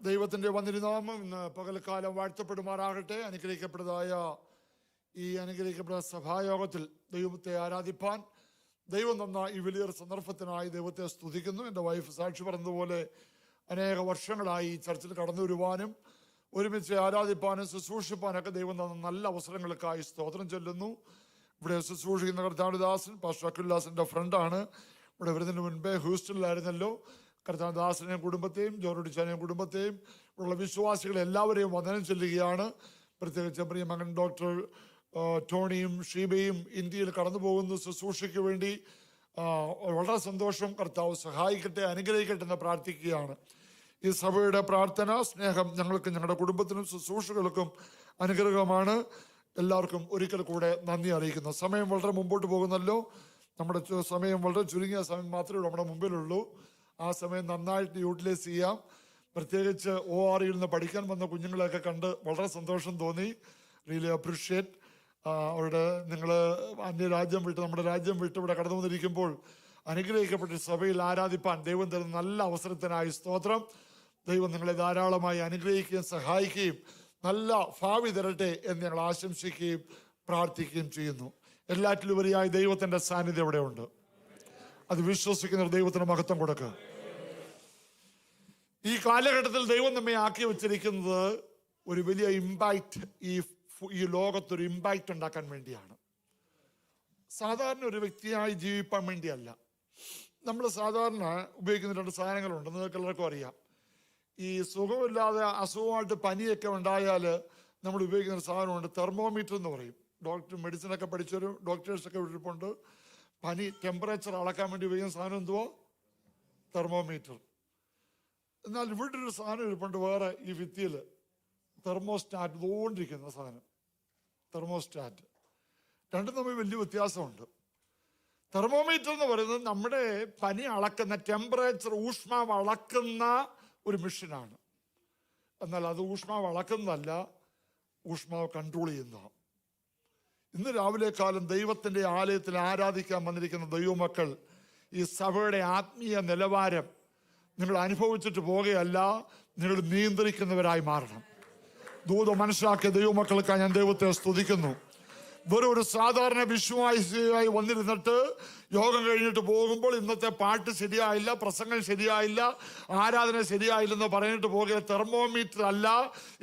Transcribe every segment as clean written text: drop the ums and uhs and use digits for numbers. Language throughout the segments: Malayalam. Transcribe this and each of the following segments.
ദൈവത്തിൻ്റെ വന്നിരുനാമം ഇന്ന് പകൽക്കാലം വാഴ്ത്തപ്പെടുമാറാകട്ടെ. അനുഗ്രഹിക്കപ്പെട്ടതായ ഈ അനുഗ്രഹിക്കപ്പെട്ട സഭായോഗത്തിൽ ദൈവത്തെ ആരാധിപ്പാൻ ദൈവം തന്ന ഈ വലിയൊരു സന്ദർഭത്തിനായി ദൈവത്തെ സ്തുതിക്കുന്നു. എൻ്റെ വൈഫ് സാക്ഷി പറഞ്ഞതുപോലെ അനേക വർഷങ്ങളായി ഈ ചർച്ചിൽ കടന്നു വരുവാനും ഒരുമിച്ച് ആരാധിപ്പാനും ശുശ്രൂഷിപ്പാനൊക്കെ ദൈവം തന്ന നല്ല അവസരങ്ങൾക്കായി സ്തോത്രം ചൊല്ലുന്നു. ഇവിടെ ശുശ്രൂഷിക്കുന്ന കർത്താനുദാസൻ പാസ്റ്റർ അഖിൽദാസിൻ്റെ ഫ്രണ്ടാണ്. ഇവിടെ വരുന്നതിന് മുൻപേ ഹ്യൂസ്റ്റണിലായിരുന്നല്ലോ. കർത്താനുദാസനെയും കുടുംബത്തെയും ജോർഡിച്ചാനെയും കുടുംബത്തെയും ഉള്ള വിശ്വാസികളെ എല്ലാവരെയും വന്ദനം ചെല്ലുകയാണ്. പ്രത്യേകിച്ച് പ്രിയ മകൻ ഡോക്ടർ ടോണിയും ഷീബയും ഇന്ത്യയിൽ കടന്നു പോകുന്ന ശുശ്രൂഷയ്ക്ക് വേണ്ടി വളരെ സന്തോഷം. കർത്താവ് സഹായിക്കട്ടെ, അനുഗ്രഹിക്കട്ടെ എന്ന് പ്രാർത്ഥിക്കുകയാണ്. ഈ സഭയുടെ പ്രാർത്ഥന സ്നേഹം ഞങ്ങൾക്ക് ഞങ്ങളുടെ കുടുംബത്തിനും ശുശ്രൂഷകൾക്കും അനുഗ്രഹമാണ്. എല്ലാവർക്കും ഒരിക്കൽ കൂടെ നന്ദി അറിയിക്കുന്നു. സമയം വളരെ മുമ്പോട്ട് പോകുന്നല്ലോ. നമ്മുടെ സമയം വളരെ ചുരുങ്ങിയ സമയം മാത്രമേ നമ്മുടെ മുമ്പിലുള്ളൂ. ആ സമയം നന്നായിട്ട് യൂട്ടിലൈസ് ചെയ്യാം. പ്രത്യേകിച്ച് ORയിൽ നിന്ന് പഠിക്കാൻ വന്ന കുഞ്ഞുങ്ങളെയൊക്കെ കണ്ട് വളരെ സന്തോഷം തോന്നി. Really appreciate. അവരുടെ നിങ്ങൾ അന്യരാജ്യം വിട്ട് നമ്മുടെ രാജ്യം വിട്ട് ഇവിടെ കടന്നു വന്നിരിക്കുമ്പോൾ അനുഗ്രഹിക്കപ്പെട്ട സഭയിൽ ആരാധിപ്പാൻ ദൈവം തരുന്ന നല്ല അവസരത്തിനായി സ്തോത്രം. ദൈവം നിങ്ങളെ ധാരാളമായി അനുഗ്രഹിക്കുകയും സഹായിക്കുകയും നല്ല ഭാവി തരട്ടെ എന്ന് ഞങ്ങൾ ആശംസിക്കുകയും പ്രാർത്ഥിക്കുകയും ചെയ്യുന്നു. എല്ലാറ്റിലുപരിയായി ദൈവത്തിൻ്റെ സാന്നിധ്യം ഇവിടെ ഉണ്ട്. അത് വിശ്വസിക്കുന്ന ദൈവത്തിന് മഹത്വം കൊടുക്കുക. ഈ കാലഘട്ടത്തിൽ ദൈവം നമ്മെ ആക്കി വെച്ചിരിക്കുന്നത് ഒരു വലിയ ഇമ്പാക്റ്റ് ഈ ലോകത്തൊരു ഇമ്പാക്റ്റ് ഉണ്ടാക്കാൻ വേണ്ടിയാണ്. സാധാരണ ഒരു വ്യക്തിയായി ജീവിപ്പാൻ വേണ്ടിയല്ല. നമ്മൾ സാധാരണ ഉപയോഗിക്കുന്ന രണ്ട് സാധനങ്ങളുണ്ട്, നിങ്ങൾക്ക് എല്ലാവർക്കും അറിയാം. ഈ സുഖമില്ലാതെ അസുഖമായിട്ട് പനിയൊക്കെ ഉണ്ടായാൽ നമ്മൾ ഉപയോഗിക്കുന്ന ഒരു സാധനമുണ്ട്, തെർമോമീറ്റർ എന്ന് പറയും. മെഡിസിനൊക്കെ പഠിച്ചൊരു ഡോക്ടേഴ്സൊക്കെ ഇരിപ്പുണ്ട്. പനി ടെമ്പറേച്ചർ അളക്കാൻ വേണ്ടി ഉപയോഗിക്കുന്ന സാധനം എന്തുവാ? തെർമോമീറ്റർ. എന്നാൽ ഇവിടെ ഒരു സാധനം ഇരിപ്പുണ്ട് വേറെ ഈ ഭിത്തിയിൽ, തെർമോസ്റ്റാറ്റ്. ഇതുകൊണ്ടിരിക്കുന്ന സാധനം തെർമോസ്റ്റാറ്റ്. രണ്ടും തമ്മിൽ വലിയ വ്യത്യാസമുണ്ട്. തെർമോമീറ്റർ എന്ന് പറയുന്നത് നമ്മുടെ പനി അളക്കുന്ന ടെമ്പറേച്ചർ, ഊഷ്മാവ് അളക്കുന്ന ഒരു മെഷീനാണ്. എന്നാൽ അത് ഊഷ്മാവ് അളക്കുന്നതല്ല, ഊഷ്മാവ് കൺട്രോൾ ചെയ്യുന്നതാണ്. ഇന്ന് രാവിലെ കാലം ദൈവത്തിൻ്റെ ആലയത്തിൽ ആരാധിക്കാൻ വന്നിരിക്കുന്ന ദൈവമക്കൾ ഈ സഭയുടെ ആത്മീയ നിലവാരം നിങ്ങൾ അനുഭവിച്ചിട്ട് പോകുകയല്ല, നിങ്ങൾ നിയന്ത്രിക്കുന്നവരായി മാറണം. ദൂതം മനസ്സിലാക്കിയ ദൈവമക്കൾക്കായി ഞാൻ ദൈവത്തെ സ്തുതിക്കുന്നു. വെറും ഒരു സാധാരണ വിശ്വാസിയായി വന്നിരുന്നിട്ട് യോഗം കഴിഞ്ഞിട്ട് പോകുമ്പോൾ ഇന്നത്തെ പാട്ട് ശരിയായില്ല, പ്രസംഗം ശരിയായില്ല, ആരാധന ശരിയായില്ലെന്ന് പറഞ്ഞിട്ട് പോകുക തെർമോമീറ്റർ അല്ല.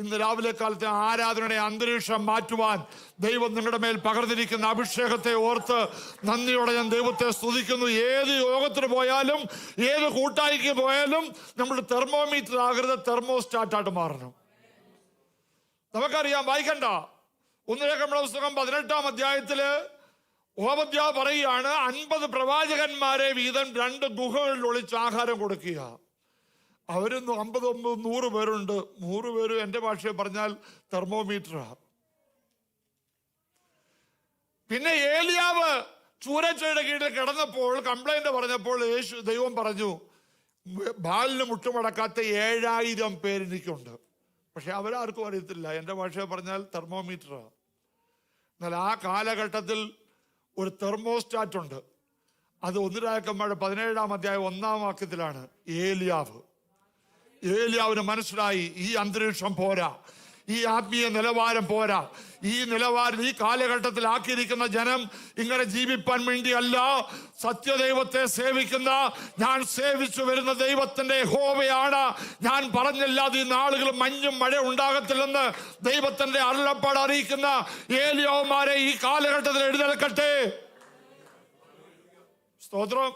ഇന്ന് രാവിലെ കാലത്തെ ആരാധനയുടെ അന്തരീക്ഷം മാറ്റുവാൻ ദൈവം നിങ്ങളുടെ മേൽ പകർന്നിരിക്കുന്ന അഭിഷേകത്തെ ഓർത്ത് നന്ദിയോടെ ഞാൻ ദൈവത്തെ സ്തുതിക്കുന്നു. ഏത് യോഗത്തിന് പോയാലും ഏത് കൂട്ടായ്ക്ക് പോയാലും നമ്മൾ തെർമോമീറ്റർ ആകരുത്, തെർമോസ്റ്റാറ്റായിട്ട് മാറണം. നമുക്കറിയാം, വായിക്കണ്ട, 1 പുസ്തകം 18-ാം അധ്യായത്തില് ഓബദ്യാവ് പറയുകയാണ്, 50 പ്രവാചകന്മാരെ വീതം 2 ഗുഹകളിൽ ഒളിച്ച് ആഹാരം കൊടുക്കുക. അവരൊന്നും 50-100 പേരുണ്ട്. 100 പേര് എൻ്റെ ഭാഷയിൽ പറഞ്ഞാൽ തെർമോമീറ്ററാണ്. പിന്നെ ഏലിയാവ് ചൂരച്ചയുടെ കീഴിൽ കിടന്നപ്പോൾ കംപ്ലൈന്റ് പറഞ്ഞപ്പോൾ ദൈവം പറഞ്ഞു, ബാലിന് മുട്ടുമടക്കാത്ത 7000 പേര് എനിക്കുണ്ട്. പക്ഷെ അവരാർക്കും അറിയത്തില്ല. എൻ്റെ ഭാഷയിൽ പറഞ്ഞാൽ തെർമോമീറ്ററാണ്. എന്നാൽ ആ കാലഘട്ടത്തിൽ ഒരു തെർമോസ്റ്റാറ്റ് ഉണ്ട്. അത് 1 രാജാക്കന്മാരുടെ 17-ാം അധ്യായം 1-ാം വാക്യത്തിലാണ്. ഏലിയാവിന് മനസ്സിലായി, ഈ അന്തരീക്ഷം പോരാ, ഈ ആത്മീയ നിലവാരം പോരാ. ഈ നിലവാരം ഈ കാലഘട്ടത്തിൽ ആക്കിയിരിക്കുന്ന ജനം ഇങ്ങനെ ജീവിപ്പാൻ വേണ്ടിയല്ല, സത്യദൈവത്തെ സേവിക്കുന്ന, ഞാൻ സേവിച്ചു വരുന്ന ദൈവത്തിന്റെ യഹോവയാണ്. ഞാൻ പറഞ്ഞില്ലാതെ ഈ നാളുകൾ മഞ്ഞും മഴ ഉണ്ടാകത്തില്ലെന്ന് ദൈവത്തിന്റെ അരുളപ്പാട് അറിയിക്കുന്ന ഏലിയാവുമാരെ ഈ കാലഘട്ടത്തിൽ എഴുന്നേൽക്കട്ടെ. സ്തോത്രം.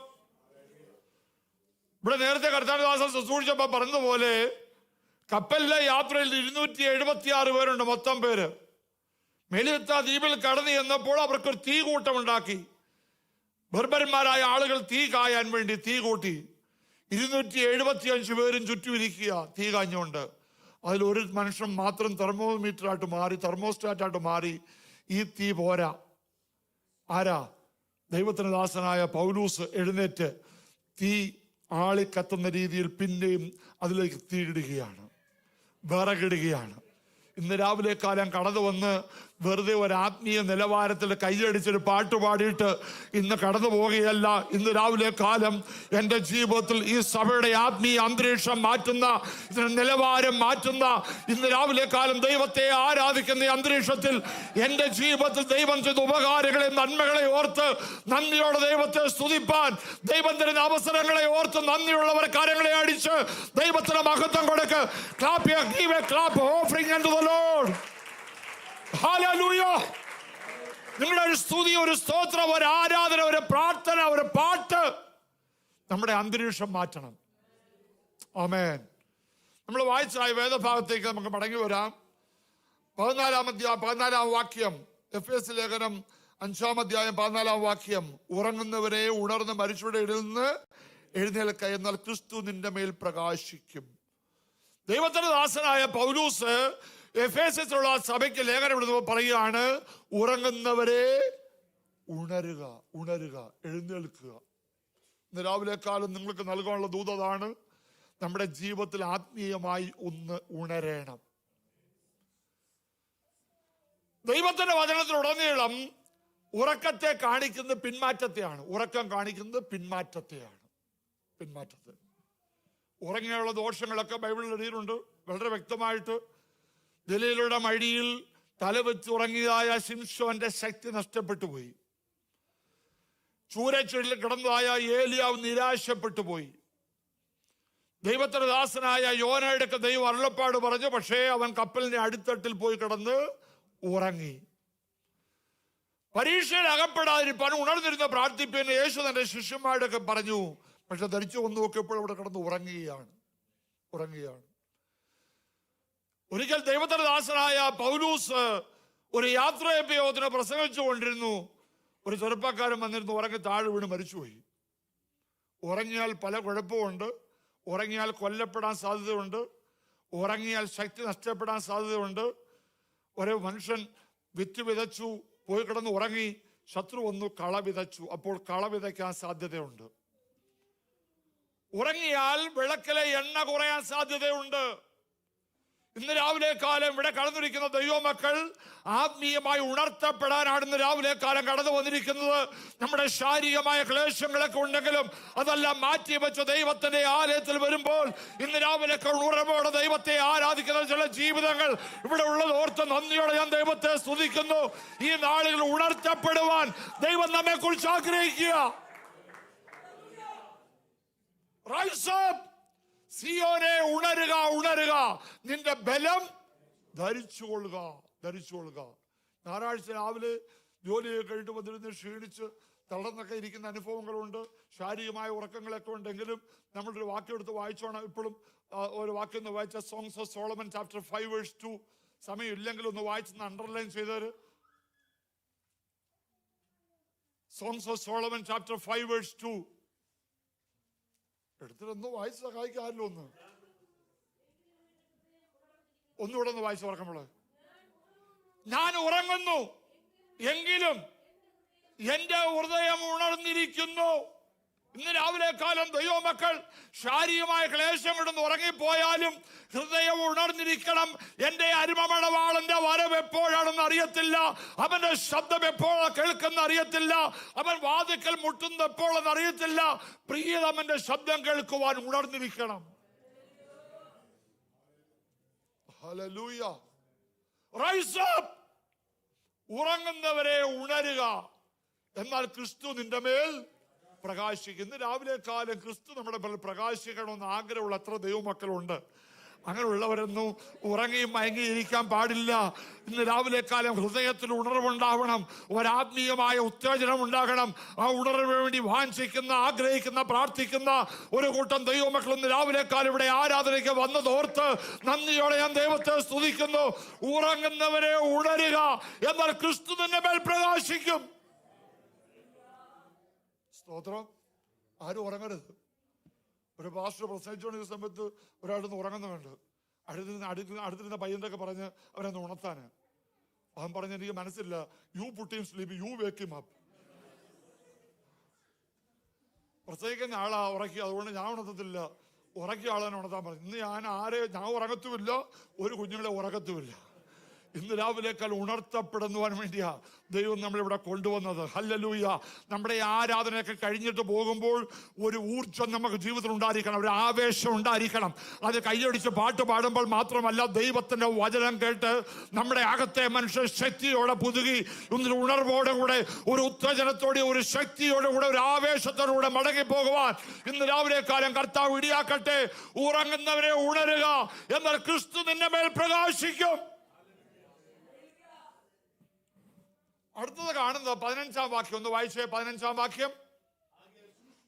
ഇവിടെ നേരത്തെ കർത്താനുദാസൻ ശുശ്രൂഷിച്ചപ്പോൾ പറഞ്ഞതുപോലെ കപ്പലിലെ യാത്രയിൽ 276 പേരുണ്ട് മൊത്തം പേര്. മെലിത്ത ദ്വീപിൽ കടന്നു ചെന്നപ്പോൾ അവർക്കൊരു തീ കൂട്ടമുണ്ടാക്കി. ബർബരന്മാരായ ആളുകൾ തീ കായാൻ വേണ്ടി തീ കൂട്ടി. 275 പേരും ചുറ്റുമിരിക്കുക തീ കാഞ്ഞുകൊണ്ട്. അതിലൊരു മനുഷ്യൻ മാത്രം തെർമോമീറ്ററായിട്ട് മാറി, തെർമോസ്റ്റാറ്റായിട്ട് മാറി. ഈ തീ പോരാ. ആരാ? ദൈവത്തിന് ദാസനായ പൗലൂസ് എഴുന്നേറ്റ് തീ ആളിക്കത്തുന്ന രീതിയിൽ പിന്നെയും അതിലേക്ക് തീയിടുകയാണ്, വിറകിടുകയാണ്. ഇന്ന് രാവിലെ കാലം കടന്നു വന്ന് വെറുതെ ഒരു ആത്മീയ നിലവാരത്തിൽ കൈയടിച്ചൊരു പാട്ട് പാടിയിട്ട് ഇന്ന് കടന്നു പോവുകയല്ല. ഇന്ന് രാവിലെ കാലം എൻ്റെ ജീവിതത്തിൽ ഈ സഭയുടെ ആത്മീയ അന്തരീക്ഷം മാറ്റുന്ന, ഇതിന്റെ നിലവാരം മാറ്റുന്ന, ഇന്ന് രാവിലെ കാലം ദൈവത്തെ ആരാധിക്കുന്ന അന്തരീക്ഷത്തിൽ എൻ്റെ ജീവിതത്തിൽ ദൈവം ചെയ്ത ഉപകാരങ്ങളെ, നന്മകളെ ഓർത്ത് നന്ദിയോടെ ദൈവത്തെ സ്തുതിപ്പാൻ, ദൈവം തരുന്ന അവസരങ്ങളെ ഓർത്ത് നന്ദിയുള്ളവർ കരങ്ങളെ അടിച്ച് ദൈവത്തിന് മഹത്വം കൊടുക്ക്. Clap your, give a clap offering unto the Lord. Hallelujah. നിങ്ങളുടെ ഒരു സ്തുതി, ഒരു സ്തോത്രം, ഒരു ആരാധന, ഒരു പ്രാർത്ഥന, ഒരു പാട്ട് നമ്മുടെ അന്തരീക്ഷം മാറ്റണം. ആമേൻ. നമ്മൾ വായിച്ചായ വേദഭാഗത്തേക്ക് നമുക്ക് മടങ്ങി വരാം. 14 വാക്യം, എഫേസ്യ ലേഖനം 5 അധ്യായം 14 വാക്യം. ഉറങ്ങുന്നവരെ ഉണർന്ന് മരിച്ചവരുടെ ഇടയിൽ നിന്ന് എഴുന്നേൽക്ക, എന്നാൽ ക്രിസ്തു നിന്റെ മേൽ പ്രകാശിക്കും. ദൈവത്തിന്റെ ദാസനായ പൗലൂസ് എഫേസ്യത്തിലുള്ള സഭയ്ക്ക് ലേഖനം എഴുതുമ്പോൾ പറയുകയാണ്, ഉറങ്ങുന്നവരെ ഉണരുക, ഉണരുക, എഴുന്നേൽക്കുക. ഇന്ന് രാവിലെ കാലം നിങ്ങൾക്ക് നൽകാനുള്ള ദൂതാണ്, നമ്മുടെ ജീവിതത്തിൽ ആത്മീയമായി ഒന്ന് ഉണരണം. ദൈവത്തിന്റെ വചനത്തിലുടനീളം ഉറക്കത്തെ കാണിക്കുന്നത് പിന്മാറ്റത്തെയാണ്. ഉറക്കം കാണിക്കുന്നത് പിന്മാറ്റത്തെയാണ്. പിന്മാറ്റത്തെ, ഉറങ്ങിയുള്ള ദോഷങ്ങളൊക്കെ ബൈബിളിൽ എഴുതിയിട്ടുണ്ട് വളരെ വ്യക്തമായിട്ട്. ദലീലയുടെ മടിയിൽ തലവെച്ച് ഉറങ്ങിയതായ ശിംശോന്റെ ശക്തി നഷ്ടപ്പെട്ടു പോയി. ചൂരച്ചുഴലിൽ കിടന്നതായ ഏലിയാവ് നിരാശപ്പെട്ടു പോയി. ദൈവത്തിന്റെ ദാസനായ യോനയുടെ ദൈവം അരുളപ്പാട് പറഞ്ഞു, പക്ഷേ അവൻ കപ്പലിന്റെ അടിത്തട്ടിൽ പോയി കിടന്ന് ഉറങ്ങി. പരീക്ഷയിൽ അകപ്പെടാതിരിപ്പാൻ ഉണർന്നിരുന്ന പ്രാർത്ഥിപ്പിന് യേശു തന്റെ ശിഷ്യന്മാരോടൊക്കെ പറഞ്ഞു. പക്ഷെ ധരിച്ചു വന്നു നോക്കിയപ്പോൾ അവിടെ കിടന്ന് ഉറങ്ങുകയാണ്. ഒരിക്കൽ ദൈവത്തിന്റെ ദാസനായ പൗലൂസ് ഒരു യാത്രയപ്യോഗത്തിന് പ്രസംഗിച്ചു കൊണ്ടിരുന്നു. ഒരു ചെറുപ്പക്കാരൻ വന്നിരുന്നു, ഉറങ്ങി താഴെ വീണ് മരിച്ചുപോയി. ഉറങ്ങിയാൽ പല കുഴപ്പമുണ്ട്. ഉറങ്ങിയാൽ കൊല്ലപ്പെടാൻ സാധ്യതയുണ്ട്. ഉറങ്ങിയാൽ ശക്തി നഷ്ടപ്പെടാൻ സാധ്യതയുണ്ട്. ഒരു മനുഷ്യൻ വിത്ത് വിതച്ചു, പോയി കിടന്ന് ഉറങ്ങി, ശത്രു വന്നു കള വിതച്ചു, അപ്പോൾ കള വിതയ്ക്കാൻ സാധ്യതയുണ്ട്. ഉറങ്ങിയാൽ വിളക്കിലെ എണ്ണ കുറയാൻ സാധ്യതയുണ്ട്. ഇന്ന് രാവിലെ കാലം ഇവിടെ കടന്നിരിക്കുന്ന ദൈവമക്കൾ ആത്മീയമായി ഉണർത്തപ്പെടാനാണ് ഇന്ന് രാവിലെ കാലം കടന്നു വന്നിരിക്കുന്നത്. നമ്മുടെ ശാരീരികമായ ക്ലേശങ്ങളൊക്കെ ഉണ്ടെങ്കിലും അതെല്ലാം മാറ്റി വെച്ച് ദൈവത്തിന്റെ ആലയത്തിൽ വരുമ്പോൾ ഇന്ന് രാവിലെ ഉണർവോടെ ദൈവത്തെ ആരാധിക്കുന്ന ചില ജീവിതങ്ങൾ ഇവിടെ ഉള്ളത് ഓർത്ത് നന്ദിയോടെ ഞാൻ ദൈവത്തെ സ്തുതിക്കുന്നു. ഈ നാളുകൾ ഉണർത്തപ്പെടുവാൻ ദൈവം നമ്മെ കുറിച്ച് ആഗ്രഹിക്കുക. Rise up. സിയോനെ ഉണരുക, ഉണരുക, നിന്റെ ബലം ധരിച്ചുകൊള്ളുക. ഞായറാഴ്ച രാവിലെ ജോലിയൊക്കെ കഴിഞ്ഞിട്ട് വന്നിരുന്ന് ക്ഷീണിച്ച് തളർന്നൊക്കെ ഇരിക്കുന്ന അനുഭവങ്ങളുണ്ട്. ശാരീരികമായ ഉറക്കങ്ങളൊക്കെ ഉണ്ടെങ്കിലും നമ്മളൊരു വാക്യം എടുത്ത് വായിച്ചോണം. ഇപ്പോഴും ഒരു വാക്യം ഒന്ന് വായിച്ച സോങ്സ് ഓഫ് സോളമൻ ചാപ്റ്റർ 5:2. സമയം ഇല്ലെങ്കിൽ ഒന്ന് വായിച്ചൊന്ന് അണ്ടർലൈൻ ചെയ്തവര്. സോങ്സ് ഓഫ് സോളമൻ ചാപ്റ്റർ 5:2 എടുത്തിട്ടൊന്ന് വായിച്ച് സഹായിക്കാമല്ലോ. ഒന്നുകൂടെ ഒന്ന് വായിച്ച് ഉറക്കുമ്പോൾ, ഞാൻ ഉറങ്ങുന്നു എങ്കിലും എന്റെ ഹൃദയം ഉണർന്നിരിക്കുന്നു. ഇന്ന് രാവിലെ കാലം ദൈവമക്കൾ ശാരീരികമായ ക്ലേശങ്ങളൊന്ന് ഉറങ്ങിപ്പോയാലും ഹൃദയം ഉണർന്നിരിക്കണം. എന്റെ അരുമമണവാളന്റെ വരവ് എപ്പോഴാണെന്ന് അറിയത്തില്ല. അവന്റെ ശബ്ദം എപ്പോഴാണ് കേൾക്കുന്ന അറിയത്തില്ല. അവൻ വാതിക്കൽ മുട്ടുന്ന എപ്പോഴെന്ന് അറിയത്തില്ല. പ്രിയതമന്റെ ശബ്ദം കേൾക്കുവാൻ ഉണർന്നിരിക്കണം. ഹല്ലേലൂയ. Rise up. ഉറങ്ങുന്നവരെ ഉണരുക, എന്നാൽ ക്രിസ്തു നിന്റെ മേൽ പ്രകാശിക്കുന്നു. രാവിലെ കാലം ക്രിസ്തു നമ്മുടെ പ്രകാശിക്കണമെന്ന് ആഗ്രഹമുള്ള എത്ര ദൈവമക്കളുണ്ട്. അങ്ങനെയുള്ളവരൊന്നും ഉറങ്ങിയും മയങ്ങിയിരിക്കാൻ പാടില്ല. ഇന്ന് രാവിലെ കാലം ഹൃദയത്തിൽ ഉണർവുണ്ടാവണം, ഒരാത്മീയമായ ഉത്തേജനം ഉണ്ടാകണം. ആ ഉണർവിന് വേണ്ടി വാഞ്ചിക്കുന്ന, ആഗ്രഹിക്കുന്ന, പ്രാർത്ഥിക്കുന്ന ഒരു കൂട്ടം ദൈവമക്കൾ ഇന്ന് രാവിലെ കാലം ഇവിടെ ആരാധനയ്ക്ക് വന്നതോർത്ത് നന്ദിയോടെ ഞാൻ ദൈവത്തെ സ്തുതിക്കുന്നു. ഉറങ്ങുന്നവരെ ഉണരുക, എന്നാൽ ക്രിസ്തു നിന്റെ മേൽ പ്രകാശിക്കും. സ്തോത്രം. ആരും ഉറങ്ങരുത്. ഒരു പാസ്റ്റർ പ്രസംഗിച്ചുകൊണ്ടിരുന്ന സമയത്ത് ഒരാളൊന്ന് ഉറങ്ങുന്നുണ്ട്. അടുത്തിരുന്ന പയ്യൻ്റെ ഒക്കെ പറഞ്ഞ് അവരൊന്ന് ഉണർത്താന്. അവൻ പറഞ്ഞ്, എനിക്ക് മനസ്സില്ല, you put him sleep, U wake him up. പ്രസംഗിക്കുന്ന ആളാ ഉറക്കി, അതുകൊണ്ട് ഞാൻ ഉണർത്തത്തില്ല, ഉറക്കിയ ആളെ ഉണർത്താൻ പറഞ്ഞു. ഇന്ന് ഞാൻ ഉറങ്ങത്തുമില്ല, ഒരു കുഞ്ഞുങ്ങളെ ഉറക്കത്തുമില്ല. ഇന്ന് രാവിലേക്കാൾ ഉണർത്തപ്പെടുന്നതിന് വേണ്ടിയാ ദൈവം നമ്മളിവിടെ കൊണ്ടുവന്നത്. ഹല്ലേലൂയ. നമ്മുടെ ആരാധനയൊക്കെ കഴിഞ്ഞിട്ട് പോകുമ്പോൾ ഒരു ഊർജ്ജം നമുക്ക് ജീവിതത്തിൽ ഉണ്ടായിരിക്കണം, ഒരു ആവേശം ഉണ്ടായിരിക്കണം. അത് കൈയടിച്ച് പാട്ട് പാടുമ്പോൾ മാത്രമല്ല, ദൈവത്തിന്റെ വചനം കേട്ട് നമ്മുടെ അകത്തെ മനുഷ്യ ശക്തിയോടെ പുതുകി ഇന്നൊരു ഉണർവോടുകൂടെ, ഒരു ഉത്തേജനത്തോടെ, ഒരു ശക്തിയോടുകൂടെ, ഒരു ആവേശത്തോടുകൂടെ മടങ്ങി പോകുവാൻ ഇന്ന് രാവിലെ കാലം കർത്താവ് ഇടിയാക്കട്ടെ. ഉറങ്ങുന്നവരെ ഉണരുക, എന്നാൽ ക്രിസ്തു നിന്റെ മേൽ പ്രകാശിക്കും. അടുത്തത് കാണുന്നത് 15-ാം വാക്യം. ഒന്ന് വായിച്ചേ, 15-ാം വാക്യം.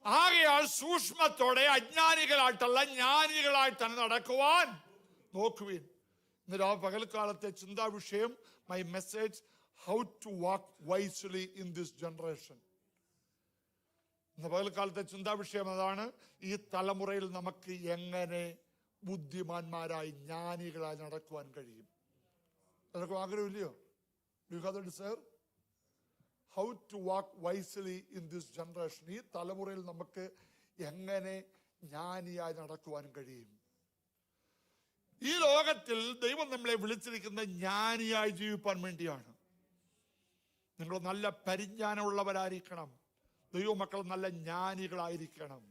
ആകയാൽ സൂക്ഷ്മത്തോടെ അജ്ഞാനികളായിട്ടല്ല ജ്ഞാനികളായിട്ടാണ് നടക്കുവാൻ നോക്കുവിൻ. ഇന്ന് പകൽക്കാലത്തെ ചിന്താ വിഷയം, my message, how to walk wisely in this generation. ഇന്ന് പകൽക്കാലത്തെ ചിന്താ വിഷയം അതാണ്. ഈ തലമുറയിൽ നമുക്ക് എങ്ങനെ ബുദ്ധിമാന്മാരായി ജ്ഞാനികളായി നടക്കുവാൻ കഴിയും? അതൊക്കെ ആഗ്രഹമില്ലയോ? Do you have the desire? How to walk wisely in this generation. ഈ തലമുറയിൽ നമുക്ക് എങ്ങനെ ജ്ഞാനിയായി നടക്കുവാൻ കഴിയും? ഈ ലോകത്തിൽ ദൈവം നമ്മളെ വിളിച്ചിരിക്കുന്ന ജ്ഞാനിയായി ജീവിപ്പാൻ വേണ്ടിയാണ്. നിങ്ങൾ നല്ല പരിജ്ഞാനമുള്ളവരായിരിക്കണം. ദൈവമക്കൾ നല്ല ജ്ഞാനികളായിരിക്കണം.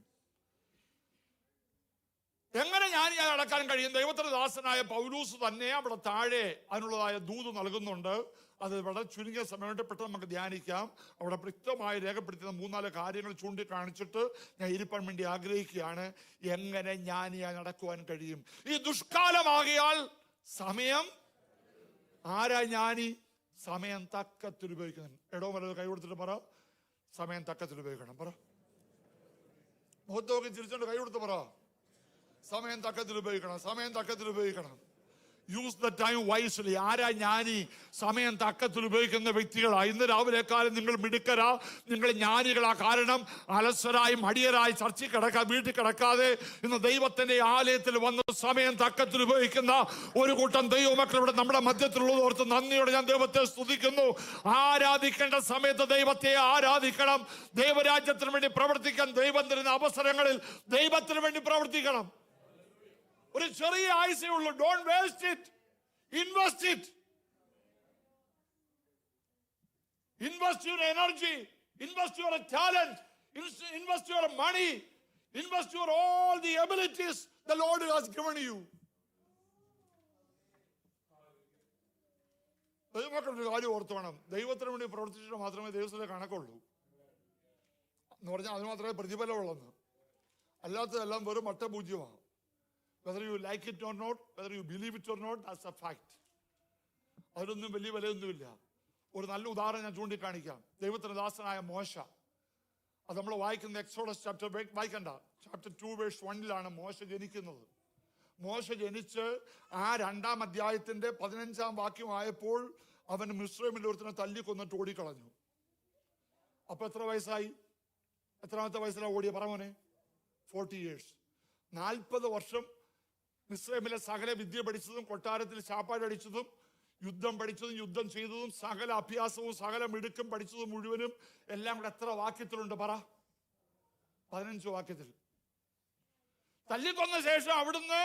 എങ്ങനെ ജ്ഞാനിയായി നടക്കാൻ കഴിയും? ദൈവത്തിന്റെ ദാസനായ പൗലൂസ് തന്നെ അവിടെ താഴെ അതിനുള്ളതായ ദൂത് നൽകുന്നുണ്ട്. അത് വളരെ ചുരുങ്ങിയ സമയം പെട്ടെന്ന് നമുക്ക് ധ്യാനിക്കാം. അവിടെ വ്യക്തമായി രേഖപ്പെടുത്തുന്ന 3-4 കാര്യങ്ങൾ ചൂണ്ടിക്കാണിച്ചിട്ട് ഞാൻ ഇരിപ്പാൻ വേണ്ടി ആഗ്രഹിക്കുകയാണ്. എങ്ങനെ ജ്ഞാനിയായി നടക്കുവാൻ കഴിയും? ഈ ദുഷ്കാലമാകിയാൽ സമയം, ആരാ ജ്ഞാനി? സമയം തക്കത്തിൽ ഉപയോഗിക്കണം. എടോ വലത് കൈ കൊടുത്തിട്ട് പറ, സമയം തക്കത്തിൽ ഉപയോഗിക്കണം. പറ, മുഖത്ത് നോക്കി ചിരിച്ചോണ്ട് കൈ കൊടുത്ത് പറ, സമയം തക്കത്തിൽ ഉപയോഗിക്കണം, സമയം തക്കത്തിൽ ഉപയോഗിക്കണം. Use the time wisely. ആരാ ജ്ഞാനി? സമയം തക്കത്തിൽ ഉപയോഗിക്കുന്ന വ്യക്തികളാ. ഇന്ന് രാവിലെ കാലം നിങ്ങൾ മിടുക്കരാ, നിങ്ങൾ ജ്ഞാനികളാ. കാരണം അലസരായി മടിയരായി ചർച്ചയിൽ കിടക്കാതെ, വീട്ടിൽ കിടക്കാതെ ഇന്ന് ദൈവത്തിന്റെ ആലയത്തിൽ വന്ന് സമയം തക്കത്തിൽ ഉപയോഗിക്കുന്ന ഒരു കൂട്ടം ദൈവമക്കൾ ഇവിടെ നമ്മുടെ മധ്യത്തിലുള്ളത് ഓർത്ത് നന്ദിയോടെ ഞാൻ ദൈവത്തെ സ്തുതിക്കുന്നു. ആരാധിക്കേണ്ട സമയത്ത് ദൈവത്തെ ആരാധിക്കണം. ദൈവരാജ്യത്തിന് വേണ്ടി പ്രവർത്തിക്കാൻ ദൈവം തരുന്ന അവസരങ്ങളിൽ ദൈവത്തിന് വേണ്ടി പ്രവർത്തിക്കണം. ഒരു ചെറിയ ആയുസേ ഉള്ളൂ. Don't waste it. Invest it. Invest your energy, invest your talent, invest your money, invest your all the abilities the Lord has given you. ദൈവമക്കളുടെ കാര്യം ഓർത്തു വേണം. ദൈവത്തിന് വേണ്ടി പ്രവർത്തിച്ചിട്ട് മാത്രമേ ദൈവത്തിന്റെ കണക്കുള്ളൂ എന്ന് പറഞ്ഞാൽ അതിന് മാത്രമേ പ്രതിഫലമുള്ളെന്ന്. അല്ലാത്തതെല്ലാം വെറും മട്ടപൂജ്യമാണ്. Whether you like it or not, whether you believe it or not, that's a fact. അതിനൊന്നും വലിയ വിലയൊന്നുമില്ല. ഒരു നല്ല ഉദാഹരണം ഞാൻ ചൂണ്ടിക്കാണിക്കാം. ദൈവത്തിന്റെ ദാസനായ മോശ, അത് നമ്മൾ വായിക്കുന്ന എക്സോഡസ് ചാപ്റ്റർ വായിക്കണ്ട, ചാപ്റ്റർ 2:1 മോശ ജനിക്കുന്നത്. മോശ ജനിച്ച് ആ 2-ാം അധ്യായത്തിന്റെ 15-ാം വാക്യമായപ്പോൾ അവൻ മിസ്രൈമിൽ ഒരുത്തനെ തല്ലിക്കൊന്നിട്ട് ഓടിക്കളഞ്ഞു. അപ്പൊ എത്ര വയസ്സായി? എത്രാമത്തെ വയസ്സിലാണ് ഓടിയ? പറമോനെ, 40 years. 40 വർഷം മിസ്രൈമിലെ സകല വിദ്യ പഠിച്ചതും, കൊട്ടാരത്തിൽ ശാപ്പാടടിച്ചതും, യുദ്ധം പഠിച്ചതും, യുദ്ധം ചെയ്തതും, സകല അഭ്യാസവും സകല മിടുക്കും പഠിച്ചതും മുഴുവനും എല്ലാം കൂടെ എത്ര വാക്യത്തിലുണ്ട്? പറ. 15 വാക്യത്തിൽ. തല്ലിക്കൊന്ന ശേഷം അവിടുന്ന്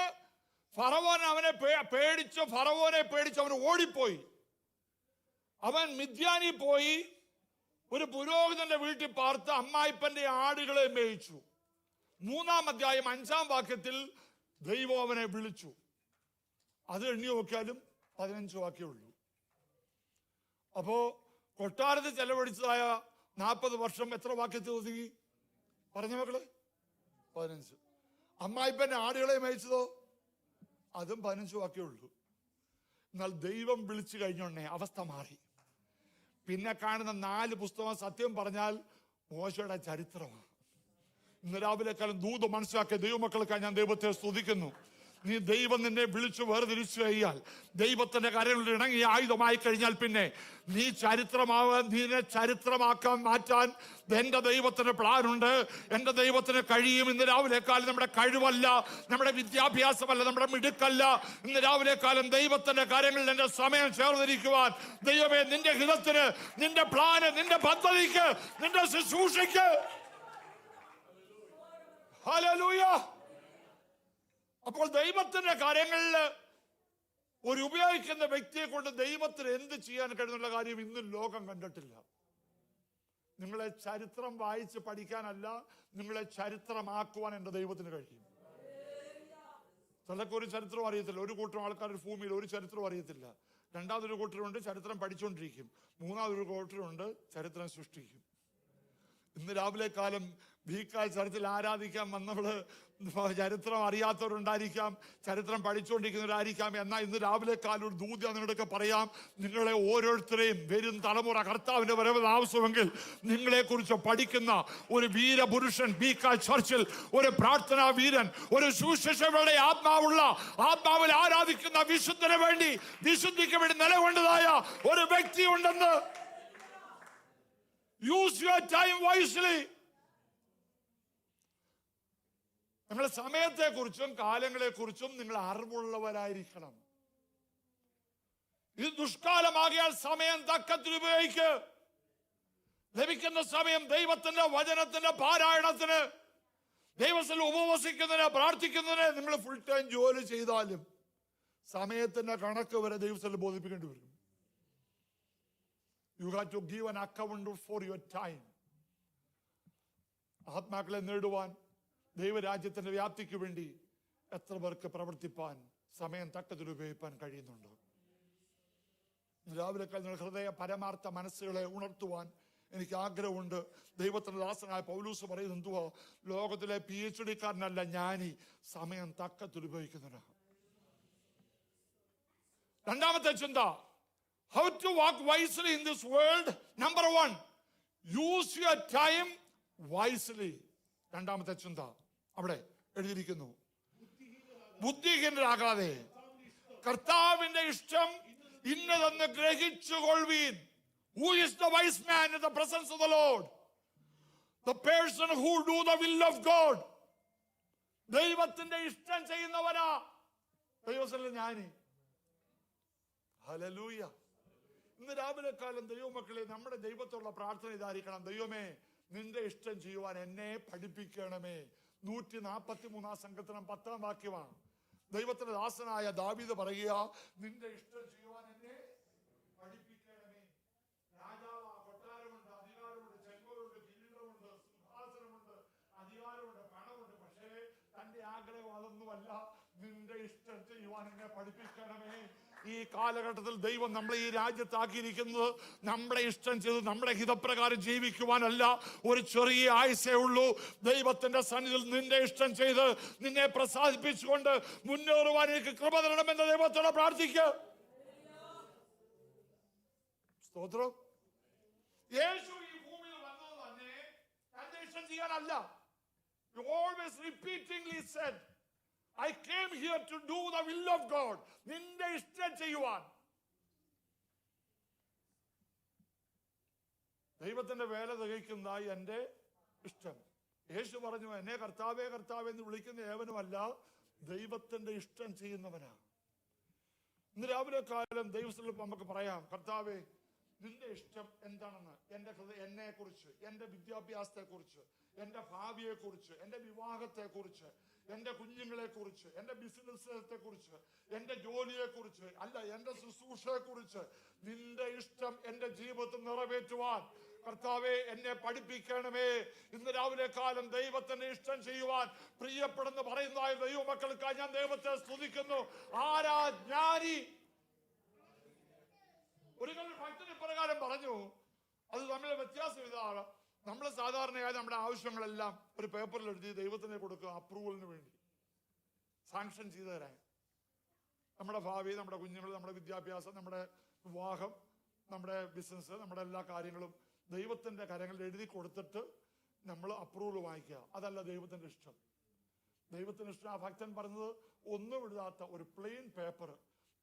ഫറവോൻ അവനെ പേടിച്ച് അവൻ ഓടിപ്പോയി. അവൻ മിദ്യാനി പോയി ഒരു പുരോഹിതന്റെ വീട്ടിൽ പാർത്ത് അമ്മായിപ്പന്റെ ആടുകളെ മേയിച്ചു. 3-ാം അധ്യായം 5-ാം വാക്യത്തിൽ ദൈവം അവനെ വിളിച്ചു. അത് എണ്ണി നോക്കിയാലും 15 വാക്യമേ ഉള്ളൂ. അപ്പോ കൊട്ടാരത്തിൽ ചെലവഴിച്ചതായ 40 വർഷം എത്ര വാക്യത്തിൽ ഒതുങ്ങി? പറഞ്ഞ മക്കള് 15. അമ്മായിപ്പന്റെ ആടുകളെ മേയിച്ചതോ? അതും 15 വാക്യമേ ഉള്ളൂ. എന്നാൽ ദൈവം വിളിച്ചു കഴിഞ്ഞോണ്ടേ അവസ്ഥ മാറി. പിന്നെ കാണുന്ന 4 പുസ്തകം സത്യം പറഞ്ഞാൽ മോശയുടെ ചരിത്രമാണ്. ഇന്ന് രാവിലെ കാലം ദൂത് മനസ്സിലാക്കിയ ദൈവമക്കൾക്കായി ഞാൻ ദൈവത്തെ സ്തുതിക്കുന്നു. നീ ദൈവം നിന്നെ വിളിച്ചു വേർതിരിച്ചു കഴിഞ്ഞാൽ, ദൈവത്തിന്റെ കാര്യങ്ങളിൽ ഇണങ്ങിയ ആയുധമായി കഴിഞ്ഞാൽ പിന്നെ നീ നിന്നെ ചരിത്രമാക്കാൻ മാറ്റാൻ എന്റെ ദൈവത്തിന് പ്ലാനുണ്ട്. എന്റെ ദൈവത്തിന് കഴിയും. ഇന്ന് രാവിലെ കാലം നമ്മുടെ കഴിവല്ല, നമ്മുടെ വിദ്യാഭ്യാസമല്ല, നമ്മുടെ മിടുക്കല്ല. ഇന്ന് രാവിലെ കാലം ദൈവത്തിന്റെ കാര്യങ്ങളിൽ എന്റെ സമയം ചേർന്നിരിക്കുവാൻ ദൈവമേ, നിന്റെ ഹിതത്തിന്, നിന്റെ പ്ലാന്, നിന്റെ പദ്ധതിക്ക്, നിന്റെ ശുശ്രൂഷയ്ക്ക്. ഹല്ലേലൂയ. അപ്പോൾ ദൈവത്തിന്റെ കാര്യങ്ങളിൽ ഒരു ഉപയോഗിക്കുന്ന വ്യക്തിയെ കൊണ്ട് ദൈവത്തിന് എന്ത് ചെയ്യാൻ കഴിയുന്നുള്ള കാര്യം ഇന്നും ലോകം കണ്ടിട്ടില്ല. നിങ്ങളെ ചരിത്രം വായിച്ച് പഠിക്കാനല്ല, നിങ്ങളെ ചരിത്രമാക്കുവാൻ എൻ്റെ ദൈവത്തിന് കഴിയും. ചിലർക്ക് ഒരു ചരിത്രവും അറിയത്തില്ല. ഒരു കൂട്ടം ആൾക്കാർ ഭൂമിയിൽ ഒരു ചരിത്രവും അറിയത്തില്ല. രണ്ടാമതൊരു കൂട്ടരുണ്ട് ചരിത്രം പഠിച്ചുകൊണ്ടിരിക്കും. മൂന്നാമതൊരു കൂട്ടരുണ്ട് ചരിത്രം സൃഷ്ടിക്കും. ഇന്ന് രാവിലെ കാലം ഭീക്കാൽ ചർച്ചിൽ ആരാധിക്കാൻ വന്നവള് ചരിത്രം അറിയാത്തവരുണ്ടായിരിക്കാം, ചരിത്രം പഠിച്ചുകൊണ്ടിരിക്കുന്നവരായിരിക്കാം. എന്നാൽ ഇന്ന് രാവിലെ കാലം ഒരു ദൂതി നിങ്ങളൊക്കെ പറയാം, നിങ്ങളെ ഓരോരുത്തരെയും വരും തലമുറ കർത്താവിന്റെ വരവ് ആവശ്യമെങ്കിൽ നിങ്ങളെ കുറിച്ച് പഠിക്കുന്ന ഒരു വീരപുരുഷൻ ഭീക്കാൽ ചർച്ചിൽ, ഒരു പ്രാർത്ഥനാ വീരൻ, ഒരു സുശേഷയുടെ ആത്മാവിൽ ആരാധിക്കുന്ന വിശുദ്ധന് വേണ്ടി, വിശുദ്ധിക്ക് വേണ്ടി നിലകൊണ്ടതായ ഒരു വ്യക്തി ഉണ്ടെന്ന്. Use your time wisely. നിങ്ങളുടെ സമയത്തെ കുറിച്ചും കാലങ്ങളെ കുറിച്ചും നിങ്ങൾ അറിവുള്ളവരായിരിക്കണം. ഇത് ദുഷ്കാലമാകിയാൽ സമയം തക്കത്തിൽ ഉപയോഗിക്ക്. ലഭിക്കുന്ന സമയം ദൈവത്തിന്റെ വചനത്തിന്റെ പാരായണത്തിന്, ദൈവത്തിൽ ഉപവസിക്കുന്നതിന്, പ്രാർത്ഥിക്കുന്നതിന് നിങ്ങൾ ഫുൾ ടൈം ജോലി ചെയ്താലും സമയത്തിന്റെ കണക്ക് വരെ ദൈവത്തിൽ ബോധിപ്പിക്കേണ്ടി വരും. You have to give an account for your time. ആത്മാക്കളെ നേടുവാൻ, ദൈവരാജ്യത്തിന്റെ വ്യാപ്തിക്ക് വേണ്ടി എത്ര പേർക്ക് പ്രവർത്തിപ്പാൻ സമയം തക്കത്തിൽ ഉപയോഗിക്കാൻ കഴിയുന്നുണ്ട്? രാവിലെ നിങ്ങൾ ഹൃദയ പരമാർത്ഥ മനസ്സുകളെ ഉണർത്തുവാൻ എനിക്ക് ആഗ്രഹമുണ്ട്. ദൈവത്തിന്റെ ദാസനായ പൗലൂസ് പറയുന്നത് എന്തുവാ? ലോകത്തിലെ PhD കാരനല്ല ജ്ഞാനി, സമയം തക്കത്തിൽ ഉപയോഗിക്കുന്നവനാണ്. രണ്ടാമത്തെ ചിന്ത, how to walk wisely in this world. Number 1, use your time wisely. രണ്ടാമത്തെ ചിന്ത അവിടെ എഴുതിയിരിക്കുന്നു, ബുദ്ധിഹീനരാകാതെ കർത്താവിന്റെ ഇഷ്ടം ഇന്നതെന്ന് ഗ്രഹിച്ചുകൊള്ളുവീൻ. Who is the wise man in the presence of the Lord? The person who do the will of God. ദൈവത്തിന്റെ ഇഷ്ടം ചെയ്യുന്നവനാ ദൈവത്തിലെ ജ്ഞാനി. ഹല്ലേലൂയ. ഇന്ന് രാവിലെ കാലം ദൈവമക്കളെ, നമ്മുടെ ദൈവത്തോടുള്ള പ്രാർത്ഥന ഇതായിരിക്കണം, ദൈവമേ നിന്റെ ഇഷ്ടം ചെയ്യുവാൻ എന്നെ പഠിപ്പിക്കണമേ. 143 സങ്കീർത്തനം 10 വാക്യമാണ്. ദൈവത്തിന്റെ ദാസനായ ദാവീദ് പറയുക, നിന്റെ ഇഷ്ടം ചെയ്യുവാൻ എന്നെ പഠിപ്പിക്കണമേ. രാജാവ് കൊട്ടാരമുണ്ട്, അധികാരമുണ്ട്, ചെങ്കോലുണ്ട്, കിരീടമുണ്ട്, സിംഹാസനമുണ്ട്, അധികാരമുണ്ട്, പണമുണ്ട്. പക്ഷേ തന്റെ ആഗ്രഹം അതൊന്നുമല്ല. നിന്റെ ഇഷ്ടം ചെയ്യുവാൻ എന്നെ പഠിപ്പിക്കണമേ. ഈ കാലഘട്ടത്തിൽ ദൈവം നമ്മളെ ഈ രാജ്യത്താക്കിയിരിക്കുന്നത് നമ്മുടെ ഇഷ്ടം ചെയ്ത് നമ്മുടെ ഹിതപ്രകാരം ജീവിക്കുവാനല്ല. ഒരു ചെറിയ ആയുസേ ഉള്ളൂ. ദൈവത്തിന്റെ സന്നിധിയിൽ നിന്റെ ഇഷ്ടം ചെയ്ത് നിന്നെ പ്രസാദിപ്പിച്ചുകൊണ്ട് മുന്നേറുവാൻ എനിക്ക് കൃപ തരണമെന്ന് ദൈവത്തോട് പ്രാർത്ഥിക്കുക. സ്തോത്രം. യേശു ഈ ഭൂമിയിൽ വന്നത് തന്നെ തന്റെ ഇഷ്ടം ചെയ്യാനല്ല. He always repeatedly said, I came here to do the will of God. നിന്റെ ഇഷ്ടം ചെയ്യുവാൻ. ദൈവത്തിന്റെ വേല തികയ്ക്കുന്നതായി എന്റെ ഇഷ്ടം. യേശു പറഞ്ഞു, എന്നെ കർത്താവേ കർത്താവേ എന്ന് വിളിക്കുന്ന ഏവനുമല്ല, ദൈവത്തിന്റെ ഇഷ്ടം ചെയ്യുന്നവനാ. ഇന്ന് രാവിലെ കാലം ദൈവത്തിൽ നമുക്ക് പറയാം, കർത്താവേ നിന്റെ ഇഷ്ടം എന്താണെന്ന്. എന്നെ കുറിച്ച്, എന്റെ വിദ്യാഭ്യാസത്തെ കുറിച്ച്, എന്റെ ഭാവിയെ കുറിച്ച്, എന്റെ വിവാഹത്തെ കുറിച്ച്, എന്റെ കുഞ്ഞുങ്ങളെ കുറിച്ച്, എന്റെ ബിസിനസ്സിനെ കുറിച്ച്, എന്റെ ജോലിയെ കുറിച്ച്, അല്ല എന്റെ ശുശ്രൂഷയെ കുറിച്ച് നിന്റെ ഇഷ്ടം എന്റെ ജീവിതത്തിൽ നിറവേറ്റുവാൻ കർത്താവേ എന്നെ പഠിപ്പിക്കണമേ. ഇന്ന് രാവിലെ കാലം ദൈവത്തിന്റെ ഇഷ്ടം ചെയ്യുവാൻ പ്രിയപ്പെടുന്ന പറയുന്നതായ ദൈവമക്കൾക്കായി ഞാൻ ദൈവത്തെ സ്തുതിക്കുന്നു. ആരാ ജ്ഞാനി? ഒരു ഭക്തന് പ്രകാരം പറഞ്ഞു, അത് തമ്മിലെ വ്യത്യാസം ഇതാണ്. നമ്മൾ സാധാരണയായി നമ്മുടെ ആവശ്യങ്ങളെല്ലാം ഒരു പേപ്പറിൽ എഴുതി ദൈവത്തിന് കൊടുക്കുക, അപ്രൂവലിന് വേണ്ടി, സാങ്ഷൻ ചെയ്തു തരാൻ. നമ്മുടെ ഭാവി, നമ്മുടെ കുഞ്ഞുങ്ങൾ, നമ്മുടെ വിദ്യാഭ്യാസം, നമ്മുടെ വിവാഹം, നമ്മുടെ ബിസിനസ്, നമ്മുടെ എല്ലാ കാര്യങ്ങളും ദൈവത്തിന്റെ കരങ്ങളിൽ എഴുതി കൊടുത്തിട്ട് നമ്മൾ അപ്രൂവൽ വാങ്ങിക്കുക. അതല്ല ദൈവത്തിന്റെ ഇഷ്ടം. ദൈവത്തിന്റെ ഇഷ്ടം, ആ ഭക്തൻ പറഞ്ഞത്, ഒന്നും എഴുതാത്ത ഒരു പ്ലെയിൻ പേപ്പർ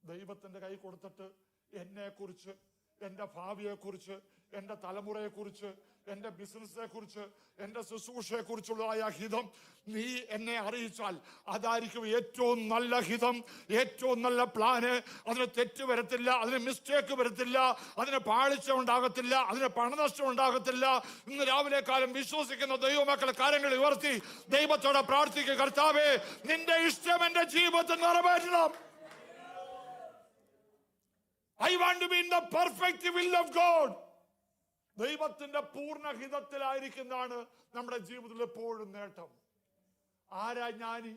ദൈവത്തിന്റെ കൈ കൊടുത്തിട്ട് എന്നെ കുറിച്ച്, എന്റെ ഭാവിയെ കുറിച്ച്, എന്റെ തലമുറയെ കുറിച്ച്, എന്റെ ബിസിനസിനെ കുറിച്ച്, എന്റെ ശുശ്രൂഷയെ കുറിച്ചുള്ളതായ ഹിതം നീ എന്നെ അറിയിച്ചാൽ അതായിരിക്കും ഏറ്റവും നല്ല ഹിതം, ഏറ്റവും നല്ല പ്ലാന്. അതിന് തെറ്റ് വരത്തില്ല, അതിന് മിസ്റ്റേക്ക് വരത്തില്ല, അതിന് പാളിച്ച ഉണ്ടാകത്തില്ല, അതിന് പണനഷ്ടം ഉണ്ടാകത്തില്ല. ഇന്ന് രാവിലെ കാലം വിശ്വസിക്കുന്ന ദൈവമക്കളെ കാര്യങ്ങൾ ഉയർത്തി ദൈവത്തോടെ പ്രാർത്ഥിക്കുക, കർത്താവേ നിന്റെ ഇഷ്ടം എന്റെ ജീവിതത്തിൽ നിറവേറ്റണം. want to be in the perfect will of God. ദൈവത്തിന്റെ പൂർണ്ണ ഹിതത്തിലായിരിക്കുന്നതാണ് നമ്മുടെ ജീവിതത്തിൽ എപ്പോഴും നേട്ടം. ആരാ ജ്ഞാനി?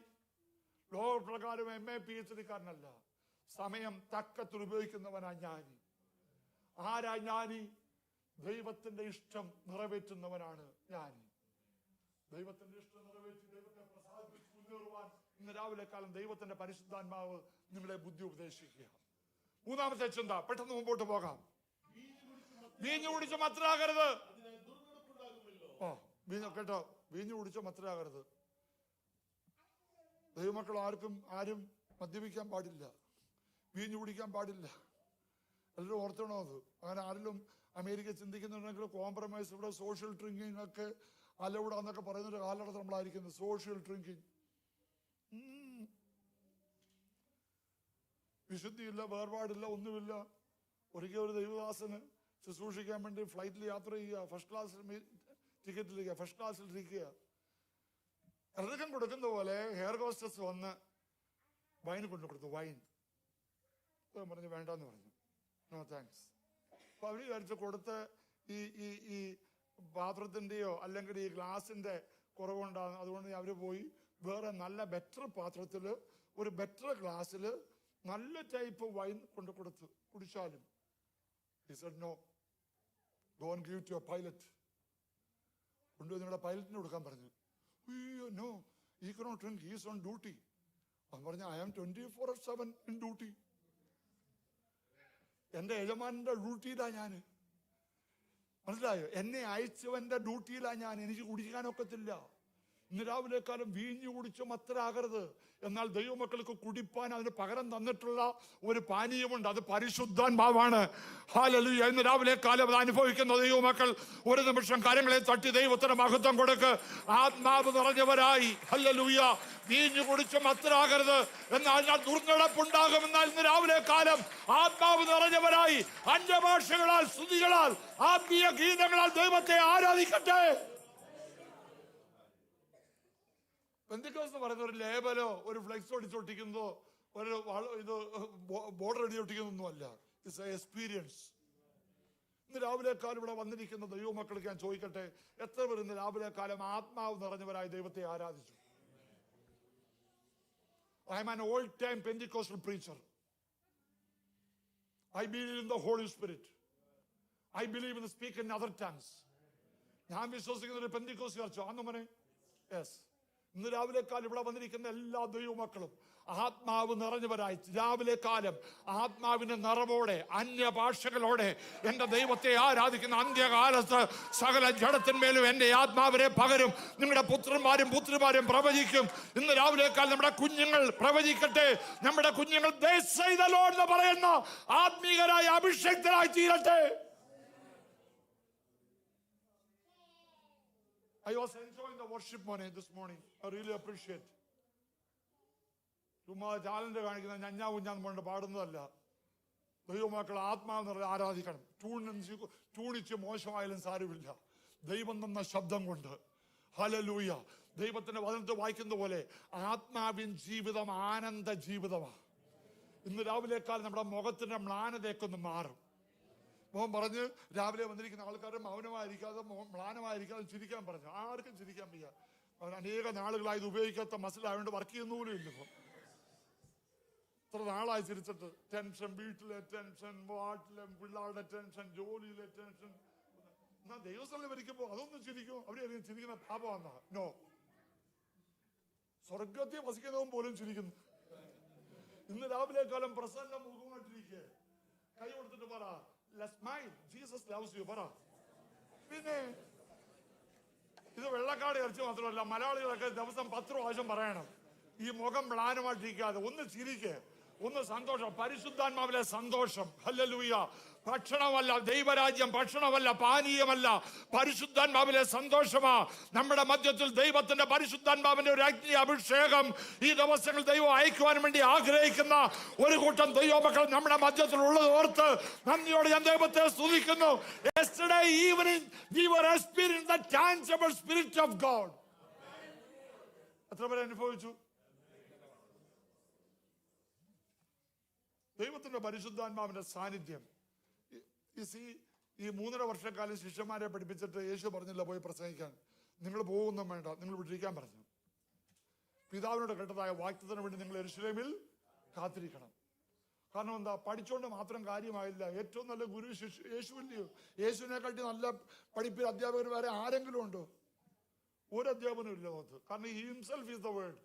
ലോകപ്രകാരം MA PhD കാരനല്ല, സമയം തക്കത്തിൽ ഉപയോഗിക്കുന്നവനാ ജ്ഞാനി. ആരാ ജ്ഞാനി? ദൈവത്തിന്റെ ഇഷ്ടം നിറവേറ്റുന്നവനാണ് ജ്ഞാനി. ദൈവത്തിന്റെ ഇഷ്ടം നിറവേറ്റി ദൈവത്തെ പ്രസാദിപ്പിച്ച് മുന്നേറുവാൻ ഇന്ന് രാവിലെ കാലം ദൈവത്തിന്റെ പരിശുദ്ധാത്മാവ് നിങ്ങളെ ബുദ്ധി ഉപദേശിക്കുക. മൂന്നാമത്തെ ചിന്ത, പെട്ടെന്ന് മുമ്പോട്ട് പോകാം. വീഞ്ഞു കുടിച്ച് മത്രയാകരുത്. കേട്ടോ, വീഞ്ഞു കുടിച്ച് മത്രയാകരുത്. ദൈവമക്കൾ ആരും മദ്യപിക്കാൻ പാടില്ല, വീഞ്ഞു കുടിക്കാൻ പാടില്ല. എല്ലാവരും ഓർത്തണോ അത്? അങ്ങനെ ആരെങ്കിലും അമേരിക്ക ചിന്തിക്കുന്നുണ്ടെങ്കിൽ കോംപ്രമൈസ്, ഇവിടെ സോഷ്യൽ ഡ്രിങ്കിങ് ഒക്കെ അലൗഡാന്നൊക്കെ പറയുന്നൊരു കാലഘട്ടത്തിൽ നമ്മളായിരിക്കുന്നത്. സോഷ്യൽ ഡ്രിങ്കിങ്, വിശുദ്ധിയില്ല, വേർപാടില്ല, ഒന്നുമില്ല. ഒരിക്കൽ ഒരു ദൈവദാസന് ശുശ്രൂഷിക്കാൻ വേണ്ടി ഫ്ലൈറ്റിൽ യാത്ര ചെയ്യുക, ഫസ്റ്റ് ക്ലാസ്സിൽ ഇരിക്കുക. എല്ലാവർക്കും കൊടുക്കുന്ന പോലെ ഹെയർ ഹോസ്റ്റസ് വന്ന് വൈൻ കൊണ്ടു കൊടുത്തു. വൈൻ പറഞ്ഞു വേണ്ടെന്ന് പറഞ്ഞു. No thanks. അപ്പൊ അവര് വിചാരിച്ചു കൊടുത്ത് ഈ പാത്രത്തിന്റെയോ അല്ലെങ്കിൽ ഈ ഗ്ലാസിന്റെ കുറവുണ്ടാകും, അതുകൊണ്ട് അവര് പോയി വേറെ നല്ല ബെറ്റർ പാത്രത്തില് ഒരു ബെറ്റർ ഗ്ലാസ്സില് നല്ല ടൈപ്പ് വൈൻ കൊണ്ടു കൊടുത്തു. കുടിച്ചാലും he said no, go and give it to your pilot. കൊണ്ടുപോയി നിങ്ങളുടെ പൈലറ്റിന് കൊടുക്കാൻ പറഞ്ഞു. അയ്യോ no, he cannot drink, he is on duty. അവൻ പറഞ്ഞു I am 24/7 in duty. എന്റെ യജമാനന്റെ ഡ്യൂട്ടിയിലാ ഞാന്, മനസ്സിലായോ? എന്നെ അയച്ചവന്റെ ഡ്യൂട്ടിയിലാ ഞാൻ, എനിക്ക് കുടിക്കാനൊക്കത്തില്ല. ഇന്ന് രാവിലെ കാലം വീഞ്ഞു കുടിച്ച് മത്തരാകരുത്. എന്നാൽ ദൈവമക്കൾക്ക് കുടിപ്പാൻ അതിന് പകരം തന്നിട്ടുള്ള ഒരു പാനീയമുണ്ട്, അത് പരിശുദ്ധാത്മാവാണ്. ഹല്ലേലൂയ. ഇന്ന് രാവിലെ കാലം അത് അനുഭവിക്കുന്ന ദൈവമക്കൾ ഒരു നിമിഷം കാര്യങ്ങളെ തട്ടി ദൈവത്തിന് മഹത്വം കൊടുക്ക്. ആത്മാവ് നിറഞ്ഞവരായി, ഹല്ലേലൂയ, വീഞ്ഞു കുടിച്ച് മത്തരാകരുത്. എന്നാൽ ഞാൻ ദുർനടപ്പുണ്ടാകുമെന്നാൽ ഇന്ന് രാവിലെ കാലം ആത്മാവ് നിറഞ്ഞവരായി അന്യഭാഷകളാൽ, സ്തുതികളാൽ, ആത്മീയ ഗീതങ്ങളാൽ ദൈവത്തെ ആരാധിക്കട്ടെ. പെന്തക്കോസ്ത് എന്ന് പറയുന്ന ഒരു ലേബലോ ഒരു ഫ്ലെക്സ് ഒട്ടിച്ചൊട്ടിക്കുന്നതോ ഒരു ഇത് ബോർഡർ എഴുതിയൊട്ടിക്കുന്നതൊന്നുമല്ല. It's a experience. ഇന്ന് രാവിലെ കാലം ഇവിടെ വന്നിരിക്കുന്ന ദൈവമക്കൾക്ക് ഞാൻ ചോദിക്കട്ടെ, എത്ര പേർ ഇന്ന് രാവിലെ കാലം ആത്മാവ് നിറഞ്ഞവരായി ദൈവത്തെ ആരാധിച്ചു? I am an old-time Pentecostal preacher. I believe in the Holy Spirit. I believe in the speak in other tongues. ഞാൻ വിശ്വസിക്കുന്ന ഒരു പെന്തക്കോസ്റ്റ് ചർച്ച ആണെന്ന് മോനെ. യെസ്. ഇന്ന് രാവിലെ കാലം ഇവിടെ വന്നിരിക്കുന്ന എല്ലാ ദൈവമക്കളും ആത്മാവ് നിറഞ്ഞവരായി രാവിലെ കാലം ആത്മാവിന്റെ നിറവോടെ അന്യഭാഷകളോടെ എന്റെ ദൈവത്തെ ആരാധിക്കുന്ന അന്ത്യകാലത്ത് സകല ജഡത്തിന്മേലും എന്റെ ആത്മാവിനെ പകരും. നിങ്ങളുടെ പുത്രന്മാരും പുത്രിമാരും പ്രവചിക്കും. ഇന്ന് രാവിലെ കാലം നമ്മുടെ കുഞ്ഞുങ്ങൾ പ്രവചിക്കട്ടെ. നമ്മുടെ കുഞ്ഞുങ്ങൾ എന്ന് പറയുന്ന ആത്മീകരായി അഭിഷേക്തരായി തീരട്ടെ. I was enjoying the worship morning this morning. I really appreciate. ചുമ്മാ ടാലന്റ് കാണിക്കുന്ന ഞഞ്ഞാ കുഞ്ഞാന്ന് കൊണ്ട് പാടുന്നതല്ല. ദൈവമക്കൾ ആത്മാവ് നിറയെ ആരാധിക്കണം. ടൂണിച്ച് മോശമായാലും സാരമില്ല, ദൈവം തന്ന ശബ്ദം കൊണ്ട്. ഹല്ലേലൂയ. ദൈവത്തിന്റെ വചനത്തെ വായിക്കുന്ന പോലെ ആത്മാവിൻ ജീവിതം ആനന്ദ ജീവിതമാണ്. ഇന്ന് രാവിലെ കാലം നമ്മുടെ മുഖത്തിന്റെ മ്ലാനതയൊക്കെ ഒന്ന് മാറും. മോൻ പറഞ്ഞ് രാവിലെ വന്നിരിക്കുന്ന ആൾക്കാർ മൗനമായിരിക്കാതെ മ്ലാനമായിരിക്കാതെ ചിരിക്കാൻ പറഞ്ഞു. ആർക്കും ചിരിക്കാൻ വയ്യ. അവൻ അനേക നാളുകളായി ഇത് ഉപയോഗിക്കാത്ത മസിലായതുകൊണ്ട് വർക്ക് ചെയ്യുന്ന പോലും ഇല്ല. ഇപ്പം ഇത്ര നാളായി ചിരിച്ചിട്ട് ടെൻഷൻ, വീട്ടിലെ ടെൻഷൻ, വാട്ടിലെ പിള്ളേരുടെ ടെൻഷൻ, ജോലിയിലെ ടെൻഷൻ. എന്നാ ദൈവസ്ഥലം വരിക്കുമ്പോൾ അതൊന്നും ചിരിക്കും. അവരെ ചിരിക്കുന്ന പാപമാണെന്നാ? നോ. സ്വർഗത്തിൽ വസിക്കുന്നവൻ പോലും ചിരിക്കുന്നു. ഇന്ന് രാവിലെ കാലം പ്രസന്ന മുഖമായിട്ടിരിക്കെ കൈ കൊടുത്തിട്ട് പറ, let's smile, Jesus loves you, പറ. പിന്നെ ഇത് വെള്ളക്കാട് ഇറച്ചി മാത്രമല്ല, മലയാളികളൊക്കെ ദിവസം 10 പ്രാവശ്യം പറയണം. ഈ മുഖം മ്ലാനമായിട്ടിരിക്കാതെ ഒന്ന് ചിരിക്കെ, ഒന്ന് സന്തോഷം, പരിശുദ്ധാത്മാവിലെ സന്തോഷം. ഹല്ലേലൂയ. ഭക്ഷണമല്ല ദൈവരാജ്യം, ഭക്ഷണമല്ല പാനീയമല്ല, പരിശുദ്ധാത്മാവിലെ സന്തോഷമാ നമ്മുടെ മധ്യത്തിൽ. ദൈവത്തിന്റെ പരിശുദ്ധാത്മാവിന്റെ ഒരു അഗ്നി അഭിഷേകം ഈ ദിവസങ്ങൾ ദൈവം അയക്കുവാൻ വേണ്ടി ആഗ്രഹിക്കുന്ന ഒരു കൂട്ടം ദൈവമക്കൾ നമ്മുടെ മധ്യത്തിൽ ഉള്ളത് ഓർത്ത് നന്ദിയോടെ ഞാൻ ദൈവത്തെ സ്തുതിക്കുന്നു. Yesterday evening we were experiencing the tangible spirit of God. എത്ര പേര് അനുഭവിച്ചു? ദൈവത്തിന്റെ പരിശുദ്ധാത്മാവിന്റെ സാന്നിധ്യം. ഈ 3.5 വർഷക്കാലം ശിഷ്യന്മാരെ പഠിപ്പിച്ചിട്ട് യേശു പറഞ്ഞില്ല പോയി പ്രസംഗിക്കാൻ, നിങ്ങൾ പോകുന്നും വേണ്ട, നിങ്ങൾ വിട്ടിരിക്കാൻ പറഞ്ഞു. പിതാവിനോട് കേട്ടതായ വാക്യത്തിന് വേണ്ടി നിങ്ങൾ യെരൂശലേമിൽ കാത്തിരിക്കണം. കാരണം എന്താ? പഠിച്ചുകൊണ്ട് മാത്രം കാര്യമായില്ല. ഏറ്റവും നല്ല ഗുരു യേശു ഇല്ലയോ? യേശുവിനെക്കാട്ടി നല്ല പഠിപ്പിൽ അധ്യാപകർ വേറെ ആരെങ്കിലും ഉണ്ടോ? ഒരു അധ്യാപനം ഇല്ല ലോകത്ത്. കാരണം he himself is the word.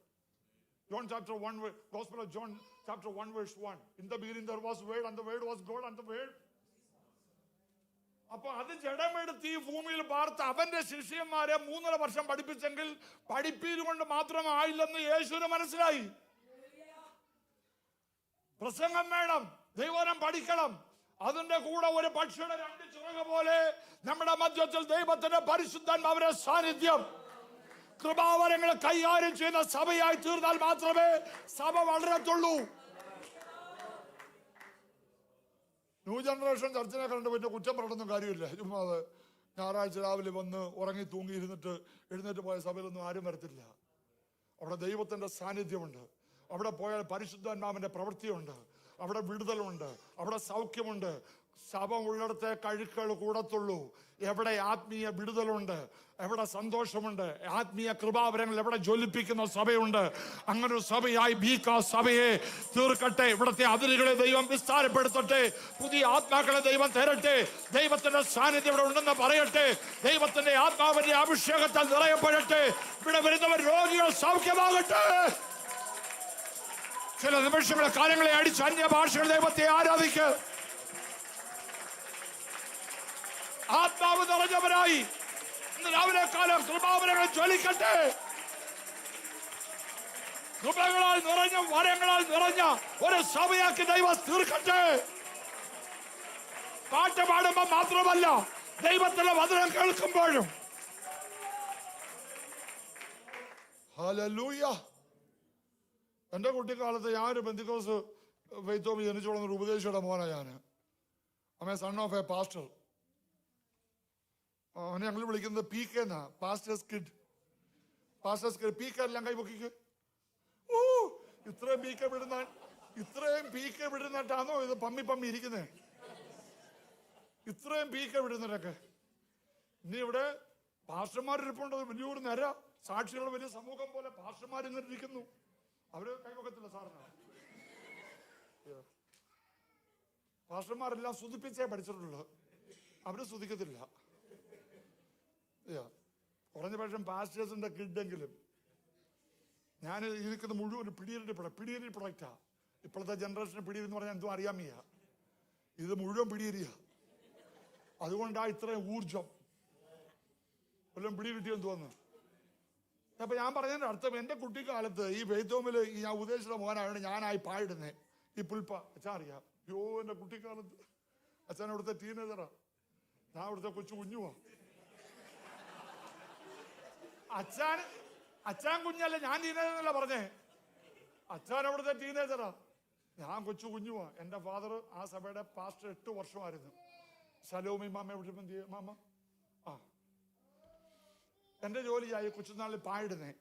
John chapter 1, Gospel of John chapter 1 verse 1. In the beginning there was word, and the word was God, and the word. അപ്പൊ അത് ജഡമെടുത്ത് ഈ ഭൂമിയിൽ പാർത്ത് അവന്റെ ശിഷ്യന്മാരെ 3.5 വർഷം പഠിപ്പിച്ചെങ്കിൽ പഠിപ്പീര് കൊണ്ട് മാത്രമായില്ലെന്ന് യേശുവിന് മനസ്സിലായി. പ്രസംഗം വേണം, ദൈവനം പഠിക്കണം. അതിന്റെ കൂടെ ഒരു പക്ഷിയുടെ 2 ചിറക് പോലെ നമ്മുടെ മധ്യത്തിൽ ദൈവത്തിന്റെ പരിശുദ്ധാത്മാവിന്റെ സാന്നിധ്യം, കൃപാവരങ്ങളെ കൈകാര്യം ചെയ്യുന്ന സഭയായി തീർന്നാൽ മാത്രമേ സഭ വളരത്തുള്ളൂ. ന്യൂ ജനറേഷൻ ചർച്ചിനെ കണ്ട് പിന്നെ കുറ്റം പറയണമെന്നും കാര്യമില്ല. ചുമ്മാ ഞായറാഴ്ച രാവിലെ വന്ന് ഉറങ്ങി തൂങ്ങിയിരുന്നിട്ട് എഴുന്നേറ്റ് പോയ സഭയിലൊന്നും ആരും വരത്തില്ല. അവിടെ ദൈവത്തിന്റെ സാന്നിധ്യമുണ്ട്. അവിടെ പോയാൽ പരിശുദ്ധാത്മാവിന്റെ പ്രവൃത്തിയുണ്ട്. അവിടെ വിടുതലുണ്ട്, അവിടെ സൗഖ്യമുണ്ട്. സഭ ഉള്ളിടത്തെ കഴുക്കൾ കൂടത്തുള്ളൂ. എവിടെ ആത്മീയ വിടുതലുണ്ട്, എവിടെ സന്തോഷമുണ്ട്, ആത്മീയ കൃപാവരങ്ങൾ എവിടെ ജ്വലിപ്പിക്കുന്ന സഭയുണ്ട്, അങ്ങനെ ഒരു സഭയായി ബീക്കാ സഭയെ തീർക്കട്ടെ. ഇവിടുത്തെ അതിരുകളെ ദൈവം വിസ്താരപ്പെടുത്തട്ടെ. പുതിയ ആത്മാക്കളെ ദൈവം തരട്ടെ. ദൈവത്തിന്റെ സാന്നിധ്യം ഇവിടെ ഉണ്ടെന്ന് പറയട്ടെ. ദൈവത്തിന്റെ ആത്മാവിന്റെ അഭിഷേകത്താൽ നിറയപ്പെടട്ടെ. ഇവിടെ വരുന്നവർ രോഗികൾ സൗഖ്യമാകട്ടെ. ചില നിമിഷങ്ങളെ കാര്യങ്ങളെ അടിച്ച് അന്യഭാഷകൾ ദൈവത്തെ ആരാധിക്ക്. ആത്മാവ് നിറഞ്ഞവരായി ഇന്ന് രാവിലെ കാലം കൃപാവരങ്ങൾ ജ്വലിക്കട്ടെ. കൃപകളാൽ നിറഞ്ഞ വരങ്ങളാൽ നിറഞ്ഞ ഒരു സഭയാക്കി ദൈവം തീർക്കട്ടെ. പാട്ട് പാടുമ്പോൾ മാത്രമല്ല, ദൈവത്തിന്റെ വചനം കേൾക്കുമ്പോഴും. ഹല്ലേലൂയ. എന്റെ കുട്ടിക്കാലത്ത് ഞാനൊരു പെന്തിക്കോസ് ഫെയ്ത്തോബി ജനിച്ചോളുന്നൊരു ഉപദേശിയുടെ മോനാ ഞാൻ. അമ്മ സൺ ഓഫ് എ പാസ്റ്റർ. അവനെ ഞങ്ങൾ വിളിക്കുന്നത് പി കെ എന്നാ, pastors kid. Pastors kid. P K എല്ലാം കൈപൊക്കിക്ക്. ഇത്രയും പി കെ വിടുന്നിട്ടാണോ ഇത് പമ്മി ഇരിക്കുന്നേ? ഇത്രയും പി കെ വിടുന്നവരൊക്കെ ഇനി ഇവിടെ പാസ്റ്റർമാരിപ്പുണ്ട്. വലിയൊരു നിര സാക്ഷികൾ, വലിയ സമൂഹം പോലെ പാസ്റ്റർമാർ ഇങ്ങനെ ഇരിക്കുന്നു. അവര് കൈവക്കത്തില്ല സാറിന്. പാസ്റ്റർമാരെല്ലാം സ്തുതിപ്പിച്ചേ പഠിച്ചിട്ടുള്ളൂ, അവര് സ്തുതിക്കത്തില്ല. കുറഞ്ഞ പക്ഷം പാസ്റ്റേഴ്സിന്റെ കിഡെങ്കിലും. ഞാൻ ഇരിക്കുന്ന മുഴുവൻ പിടിയേരി പ്രൊഡക്റ്റാ. ഇപ്പോഴത്തെ ജനറേഷന് പിടിയേരി എന്ന് പറഞ്ഞാൽ എന്തും അറിയാൻ വയ്യ. ഇത് മുഴുവൻ പിടിയേരിയാ. അതുകൊണ്ടാ ഇത്രയും ഊർജം. വല്ലതും പിടി കിട്ടിയെന്ന് തോന്നുന്നു. അപ്പൊ ഞാൻ പറഞ്ഞതിന്റെ അർത്ഥം, എന്റെ കുട്ടിക്കാലത്ത് ഈ ബെയ്ത്തോമില് ഞാൻ ഉദ്ദേശിച്ച മോനാണ് ഞാനായി പാടുന്നേ. ഈ പുൽപ്പ അച്ഛൻ അറിയാം. എന്റെ കുട്ടിക്കാലത്ത് അച്ഛൻ അവിടുത്തെ ടീനേജറാ, ഞാൻ അവിടുത്തെ കൊച്ചു കുഞ്ഞുവാ. അച്ഛൻ കുഞ്ഞല്ല, ഞാൻ ടീനേജറല്ല പറഞ്ഞേ. അച്ഛൻ അവിടുത്തെ ടീനേജറാ, ഞാൻ കൊച്ചു കുഞ്ഞുവാ. എന്റെ ഫാദർ ആ സഭയുടെ പാസ്റ്റർ 8 വർഷമായിരുന്നു. ശലോമി മാമ എവിടെ മാമ. എന്റെ ജോലിയായി കൊച്ചുനാളിൽ പായിടുന്നേ.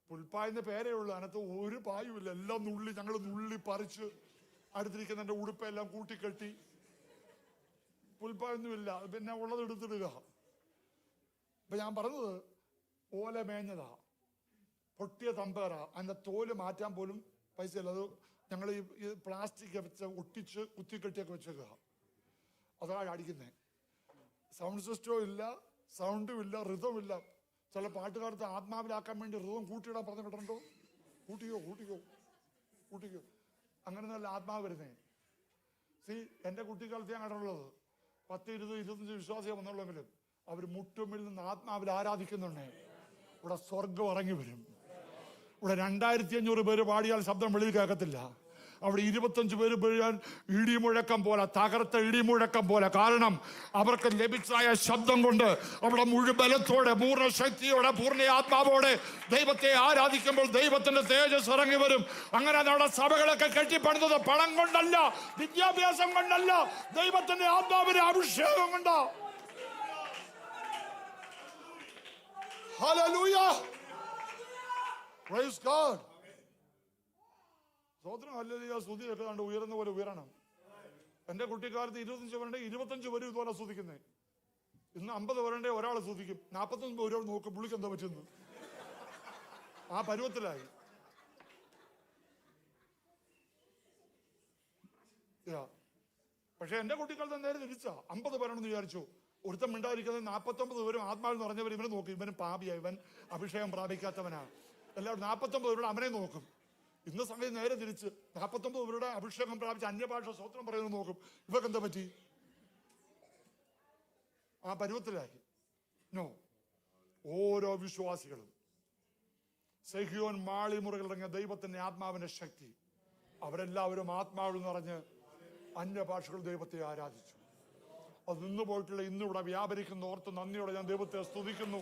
പുൽപ്പായെന്ന് പേരേ ഉള്ളൂ, അതിനകത്ത് ഒരു പായുമില്ല. എല്ലാം ഞങ്ങൾ നുള്ളി പറിച്ച് അടുത്തിരിക്കുന്ന എന്റെ ഉടുപ്പെല്ലാം കൂട്ടിക്കെട്ടി. പുൽപ്പായൊന്നുമില്ല, പിന്നെ ഉള്ളത് എടുത്തിടുക. ഇപ്പൊ ഞാൻ പറഞ്ഞത് ഓല മേഞ്ഞതാ, പൊട്ടിയ തമ്പേറ. അതിന്റെ തോല് മാറ്റാൻ പോലും പൈസ ഇല്ല. അത് ഞങ്ങൾ ഈ പ്ലാസ്റ്റിക് വെച്ച് ഒട്ടിച്ച് കുത്തിക്കെട്ടിയൊക്കെ വെച്ചേക്കുക. അതാണ് അടിക്കുന്നേ. സൗണ്ട് സിസ്റ്റവും ഇല്ല, സൗണ്ടും ഇല്ല, ഋതവും ഇല്ല. ചില പാട്ടുകാർക്ക് ആത്മാവിലാക്കാൻ വേണ്ടി ഋതം കൂട്ടിയിടാൻ പറഞ്ഞു കേട്ടോ. കൂട്ടിക്കോ അങ്ങനെ നല്ല ആത്മാവ് വരുന്നേ. എന്റെ കുട്ടിക്കാലത്ത് ഞാൻ കണ്ടുള്ളത് 10, 20, 25 വിശ്വാസികൾ വന്നുള്ളെങ്കിലും അവർ മുട്ടുമ്പിൽ നിന്ന് ആത്മാവിൽ ആരാധിക്കുന്നുണ്ടേ. ഇവിടെ സ്വർഗം ഇറങ്ങി വരും. ഇവിടെ 2500 പേര് പാടിയാൽ ശബ്ദം വെളിയിൽ കേൾക്കത്തില്ല. അവിടെ 25 പേര് വീഴാൻ ഇടിമുഴക്കം പോലെ, തകർത്ത ഇടിമുഴക്കം പോലെ. കാരണം അവർക്ക് ലഭിച്ചായ ശബ്ദം കൊണ്ട് അവിടെ മുഴു ബലത്തോടെ, പൂർണ്ണ ശക്തിയോടെ, പൂർണ്ണ ആത്മാവോടെ ദൈവത്തെ ആരാധിക്കുമ്പോൾ ദൈവത്തിന്റെ തേജസ് ഇറങ്ങി വരും. അങ്ങനെ നമ്മുടെ സഭകളൊക്കെ കെട്ടിപ്പണിതത് പണം കൊണ്ടല്ല, വിദ്യാഭ്യാസം കൊണ്ടല്ല, ദൈവത്തിന്റെ ആത്മാവിന്റെ അഭിഷേകം കൊണ്ടാ. Hallelujah. Praise God. സ്വതന്ത്രം ഹല്ലേലൂയ സ്തുതി കേൾക്കാണ്ട് ഉയർന്ന പോലെ ഉയരണം. എൻ്റെ കുട്ടിക്കാലത്ത് 25 പേരുണ്ടെ 25 പേര് ഇതുപോലെ സ്തുതിക്കുന്നേ. ഇന്ന് 50 പേരുണ്ടെ ഒരാൾ സ്തുതിക്കും, 45 പേരോട് നോക്കും പുള്ളിക്ക് എന്താ പറ്റുന്നു. ആ പരുവത്തിലായി. പക്ഷെ എൻ്റെ കുട്ടിക്കാലത്ത് നേരെ തിരിച്ചാ. 50 പേരാണെന്ന് വിചാരിച്ചു. ഒരുത്തം മിണ്ടായിരിക്കുന്നത് 49 പേരും ആത്മാവിൽ നിറഞ്ഞവർ ഇവനെ നോക്കും. ഇവനും പാപിയാ, ഇവൻ അഭിഷേകം പ്രാപിക്കാത്തവനാണ്. എല്ലാവരും 49 പേരുടെ അവനെ നോക്കും. ഇന്ന് സംഗതി നേരെ തിരിച്ച് 49 പേരുടെ അഭിഷേകം പ്രാപിച്ച് അന്യഭാഷ സ്തോത്രം പറയുന്നത് നോക്കും. ഇവർക്ക് എന്താ പറ്റി? ആ പരുവത്തിലായി. നോ, ഓരോ വിശ്വാസികളും സെഹിയോൻ മാളിമുറികളിറങ്ങിയ ദൈവത്തിന്റെ ആത്മാവിന്റെ ശക്തി, അവരെല്ലാവരും ആത്മാവിൽ നിറഞ്ഞ് അന്യഭാഷകൾ ദൈവത്തെ ആരാധിച്ചു. അത് നിന്ന് പോയിട്ടുള്ള ഇന്നിവിടെ വ്യാപരിക്കുന്ന ഓർത്ത് നന്ദിയോടെ ഞാൻ ദൈവത്തെ സ്തുതിക്കുന്നു.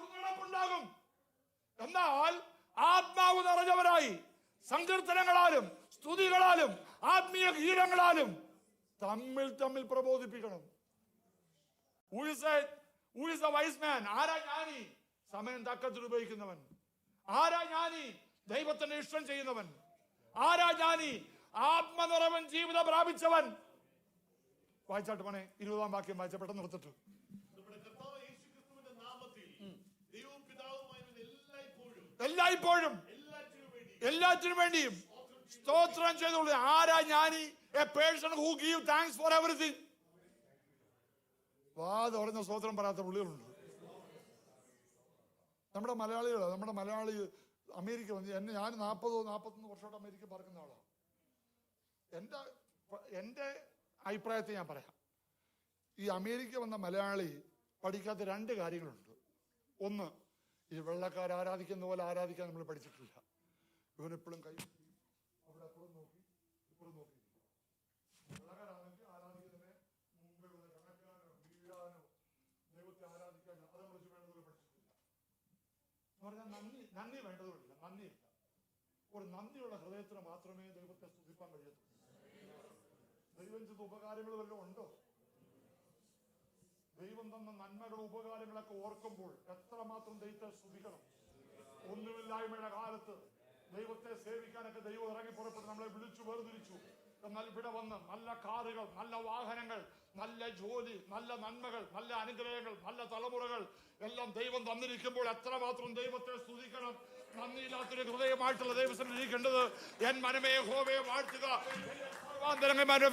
ദുർനടപ്പുണ്ടാകും, എന്നാൽ ആത്മാവ് നിറഞ്ഞവരായി സങ്കീർത്തനങ്ങളാലും സ്തുതികളാലും ആത്മീയ ഗീതങ്ങളാലും തമ്മിൽ തമ്മിൽ പ്രബോധിപ്പിക്കണം. Who is the wise man? ആരാ ജ്ഞാനി? സമയം തക്കത്തിൽ ഉപയോഗിക്കുന്നവൻ. ആരാ ജ്ഞാനി? ദൈവത്തിന്റെ ഇഷ്ടം ചെയ്യുന്നവൻ. ആരാ ജ്ഞാനി? ആത്മനിറവൻ ജീവിതം പ്രാപിച്ചവൻ. വായിച്ചാട്ട് മോനെ, 20-ാം വാക്യം വായിച്ച പെട്ടെന്ന് നിർത്തിട്ട്. എല്ലായ്പ്പോഴും എല്ലാറ്റിനും വേണ്ടിയും സ്തോത്രം ചെയ്തോളൂ. ആരാ ജ്ഞാനി? A person who give thanks for everything. വാ തുറന്ന സ്തോത്രം പറയാത്ത പുള്ളികളുണ്ട്. നമ്മുടെ മലയാളി അമേരിക്ക വന്ന് ഞാൻ 40-41 വർഷമായിട്ട് അമേരിക്ക പറക്കുന്ന ആളാണ്. എൻ്റെ അഭിപ്രായത്തെ ഞാൻ പറയാം. ഈ അമേരിക്ക വന്ന മലയാളി പഠിക്കാത്ത 2 കാര്യങ്ങളുണ്ട്. ഒന്ന്, ഈ വെള്ളക്കാർ ആരാധിക്കുന്ന പോലെ ആരാധിക്കാൻ നമ്മൾ പഠിച്ചിട്ടില്ല. ഇവനെപ്പോഴും കൈ അവിടെ അപ്പുറം നോക്കി ഇപ്പുറം നോക്കി. വെള്ളക്കാരാണെങ്കിൽ ആരാധിക്കുന്നതിനെ മുമ്പേ കണക്കാനോ വീഴാനോ ദൈവത്തെ ആരാധിക്കാനോ അത് നമ്മൾ വേണ്ടതുപോലെ പഠിച്ചിട്ടില്ല. എന്ന് പറഞ്ഞാൽ നന്ദി വേണ്ടതുമില്ല, നന്ദിയില്ല. ഒരു നന്ദിയുള്ള ഹൃദയത്തിന് മാത്രമേ ദൈവത്തെ സ്തുതിപ്പാൻ കഴിയത്തുള്ളൂ. ദൈവം ചെയ്ത ഉപകാരങ്ങൾ വല്ലതും ഉണ്ടോ? ദൈവം തന്ന നന്മകളും ഉപകാരങ്ങളൊക്കെ ഓർക്കുമ്പോൾ എത്രമാത്രം ദൈവത്തെ സ്തുതിക്കണം. ഒന്നുമില്ലായ്മയുടെ കാലത്ത് ദൈവത്തെ സേവിക്കാനൊക്കെ ദൈവം ഇറങ്ങി പുറപ്പെട്ട് നമ്മളെ വിളിച്ചു വേർതിരിച്ചു. എന്നാൽ ഇവിടെ വന്ന് നല്ല കാറുകൾ, നല്ല വാഹനങ്ങൾ, നല്ല ജോലി, നല്ല നന്മകൾ, നല്ല അനുഗ്രഹങ്ങൾ, നല്ല തലമുറകൾ എല്ലാം ദൈവം തന്നിരിക്കുമ്പോൾ എത്രമാത്രം ദൈവത്തെ സ്തുതിക്കണം. നന്ദിയില്ലാത്തൊരു ഹൃദയമായിട്ടുള്ള ദൈവത്തിന് ഇരിക്കേണ്ടത്. എൻ മനമേ യഹോവയെ വാഴ്ത്തുക,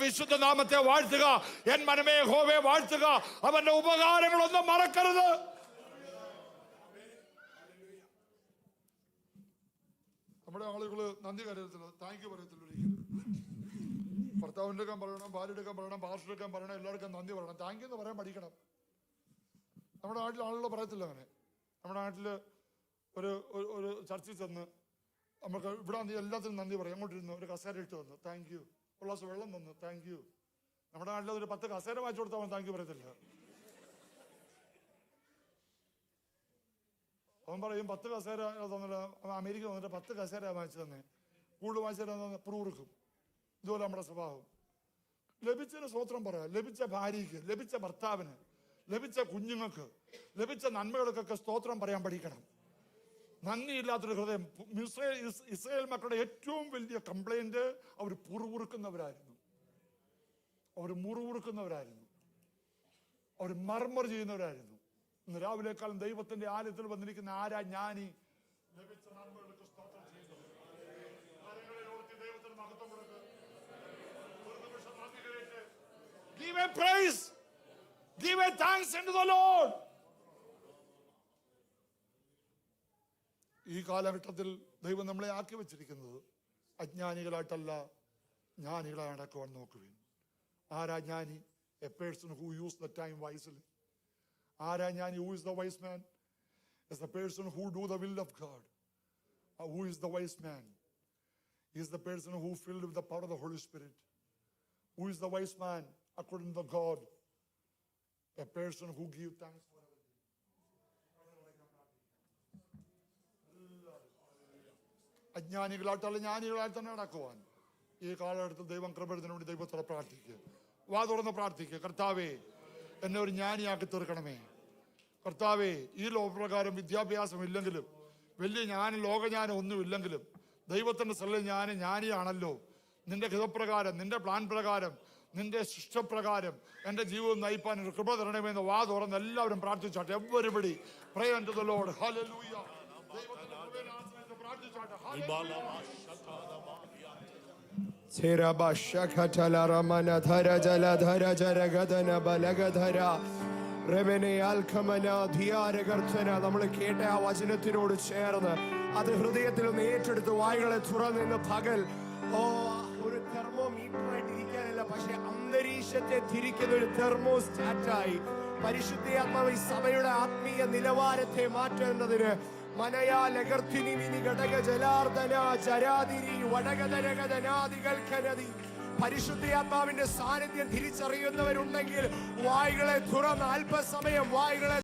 വിശുദ്ധ നാമത്തെ വാഴ്ത്തുക. എൻ മനമേ യഹോവയെ വാഴ്ത്തുക, അവന്റെ ഉപകാരങ്ങളൊന്നും മറക്കരുത്. നമ്മുടെ ആളുകൾ നന്ദി കരയത്തില്ല, താങ്ക് യു പറയത്തില്ല. ഒരിക്കലും ഭർത്താവിൻ്റെ എടുക്കാൻ പറയണം, ഭാര്യ എടുക്കാൻ പറയണം, പാസ്റ്റർ എടുക്കാൻ പറയണം, എല്ലാവർക്കും നന്ദി പറയണം. താങ്ക് യു എന്ന് പറയാൻ പഠിക്കണം. നമ്മുടെ നാട്ടിൽ ആളുകൾ പറയത്തില്ല അങ്ങനെ. നമ്മുടെ നാട്ടിൽ ഒരു ചർച്ചിൽ ചെന്ന് നമുക്ക് ഇവിടെ എല്ലാത്തിനും നന്ദി പറയും. അങ്ങോട്ടിരുന്നു ഒരു കസേര ഇട്ട് വന്നു, താങ്ക് യു. ഒരു ഗ്ലാസ് വെള്ളം തന്നു, താങ്ക് യു. നമ്മുടെ നാട്ടിൽ ഒരു 10 കസേര വാങ്ങിച്ചു കൊടുത്താൽ അവൻ താങ്ക് യു പറയത്തില്ല. അവൻ പറയും 10 കസേര തന്നില്ല. അവൻ അമേരിക്ക വന്നിട്ട് 10 കസേര വാങ്ങിച്ചു തന്നെ, കൂടുതൽ വാങ്ങിച്ചു തന്നെ പുറൂറുക്കും. ഇതുപോലെ നമ്മുടെ സ്വഭാവം. ലഭിച്ചതിന് സ്തോത്രം പറയാം. ലഭിച്ച ഭാര്യയ്ക്ക്, ലഭിച്ച ഭർത്താവിന്, ലഭിച്ച കുഞ്ഞുങ്ങൾക്ക്, ലഭിച്ച നന്മകൾക്കൊക്കെ സ്തോത്രം പറയാൻ പഠിക്കണം. നന്ദിയില്ലാത്തൊരു ഹൃദയം. ഇസ്രായേൽ മക്കളുടെ ഏറ്റവും വലിയ കംപ്ലൈന്റ് അവർ പുറവുറുക്കുന്നവരായിരുന്നു, അവർ മുറിവുറുക്കുന്നവരായിരുന്നു, അവർ മർമർ ചെയ്യുന്നവരായിരുന്നു. ഇന്ന് രാവിലെ കാലം ദൈവത്തിന്റെ ആലയത്തിൽ വന്നിരിക്കുന്ന ആരാ ജ്ഞാനി? ലഭിച്ച നന്മകൾക്ക് സ്തോത്രം ചെയ്യുന്നു. ദൈവത്തിന് മഹത്വം കൊടുക്കുക. ഒരു നിമിഷം നന്ദി കേട്ട് give a praise, give a thanks unto the Lord. ഈ കാലഘട്ടത്തിൽ ദൈവം നമ്മളെ ആക്കി വെച്ചിരിക്കുന്നത് അജ്ഞാനികളായിട്ടല്ല, ജ്ഞാനികളായി നടക്കുവാൻ നോക്കുവിൻ. ആരാ ജ്ഞാനി? A person who used the time wisely. ആരാ ജ്ഞാനി? Who is the wise man? Is the person who do the will of God. Who is the wise man? He is the person who filled with the power of the Holy Spirit. Who is the wise man according to God? A person who gives thanks for everything. അജ്ഞാനികളായിട്ടല്ല, ജ്ഞാനികളായി തന്നെ നടക്കുവാൻ ഈ കാലഘട്ടത്തിൽ ദൈവം കൃപത്തിന് വേണ്ടി ദൈവത്തോടെ പ്രാർത്ഥിക്കുക. വാ തുറന്ന് പ്രാർത്ഥിക്കുക. കർത്താവേ, എന്നെ ഒരു ജ്ഞാനിയാക്കി തീർക്കണമേ. കർത്താവേ, ഈ ലോകപ്രകാരം വിദ്യാഭ്യാസം ഇല്ലെങ്കിലും, വലിയ ലോകജ്ഞാനം ഒന്നുമില്ലെങ്കിലും ദൈവത്തിന്റെ സ്ഥലം ജ്ഞാനിയാണല്ലോ. നിന്റെ ഹിതപ്രകാരം, നിന്റെ പ്ലാൻ പ്രകാരം, നിന്റെ ശിഷ്ടപ്രകാരം എന്റെ ജീവിതം നയിപ്പാൻ ഒരു കൃപ തരണമെന്ന് വാ തുറന്ന് എല്ലാവരും പ്രാർത്ഥിച്ചാട്ടെ. Everybody pray unto the lord. Hallelujah. ദൈവത്തിന്റെ കൃപയെ ആശ്രയിച്ച് പ്രാർത്ഥിച്ചാട്ടെ. നമ്മൾ കേട്ട ആ വചനത്തിനോട് ചേർന്ന് അത് ഹൃദയത്തിൽ ഒന്ന് ഏറ്റെടുത്ത് വായുകളെ തുറന്ന് പകൽ ഒരു തെർമോമീറ്റർ ആയിട്ട് ഇരിക്കാനല്ല, പക്ഷെ അന്തരീക്ഷത്തെ തിരിക്കുന്ന ഒരു തെർമോസ്റ്റാറ്റായി പരിശുദ്ധാത്മാവ് ഈ സഭയുടെ ആത്മീയ നിലവാരത്തെ മാറ്റേണ്ടതിന് പരിശുദ്ധാത്മാവിന്റെ സാന്നിധ്യം തിരിച്ചറിയുന്നവരുണ്ടെങ്കിൽ വായുകളെ തുറന്ന് അല്പസമയം വായുകളെ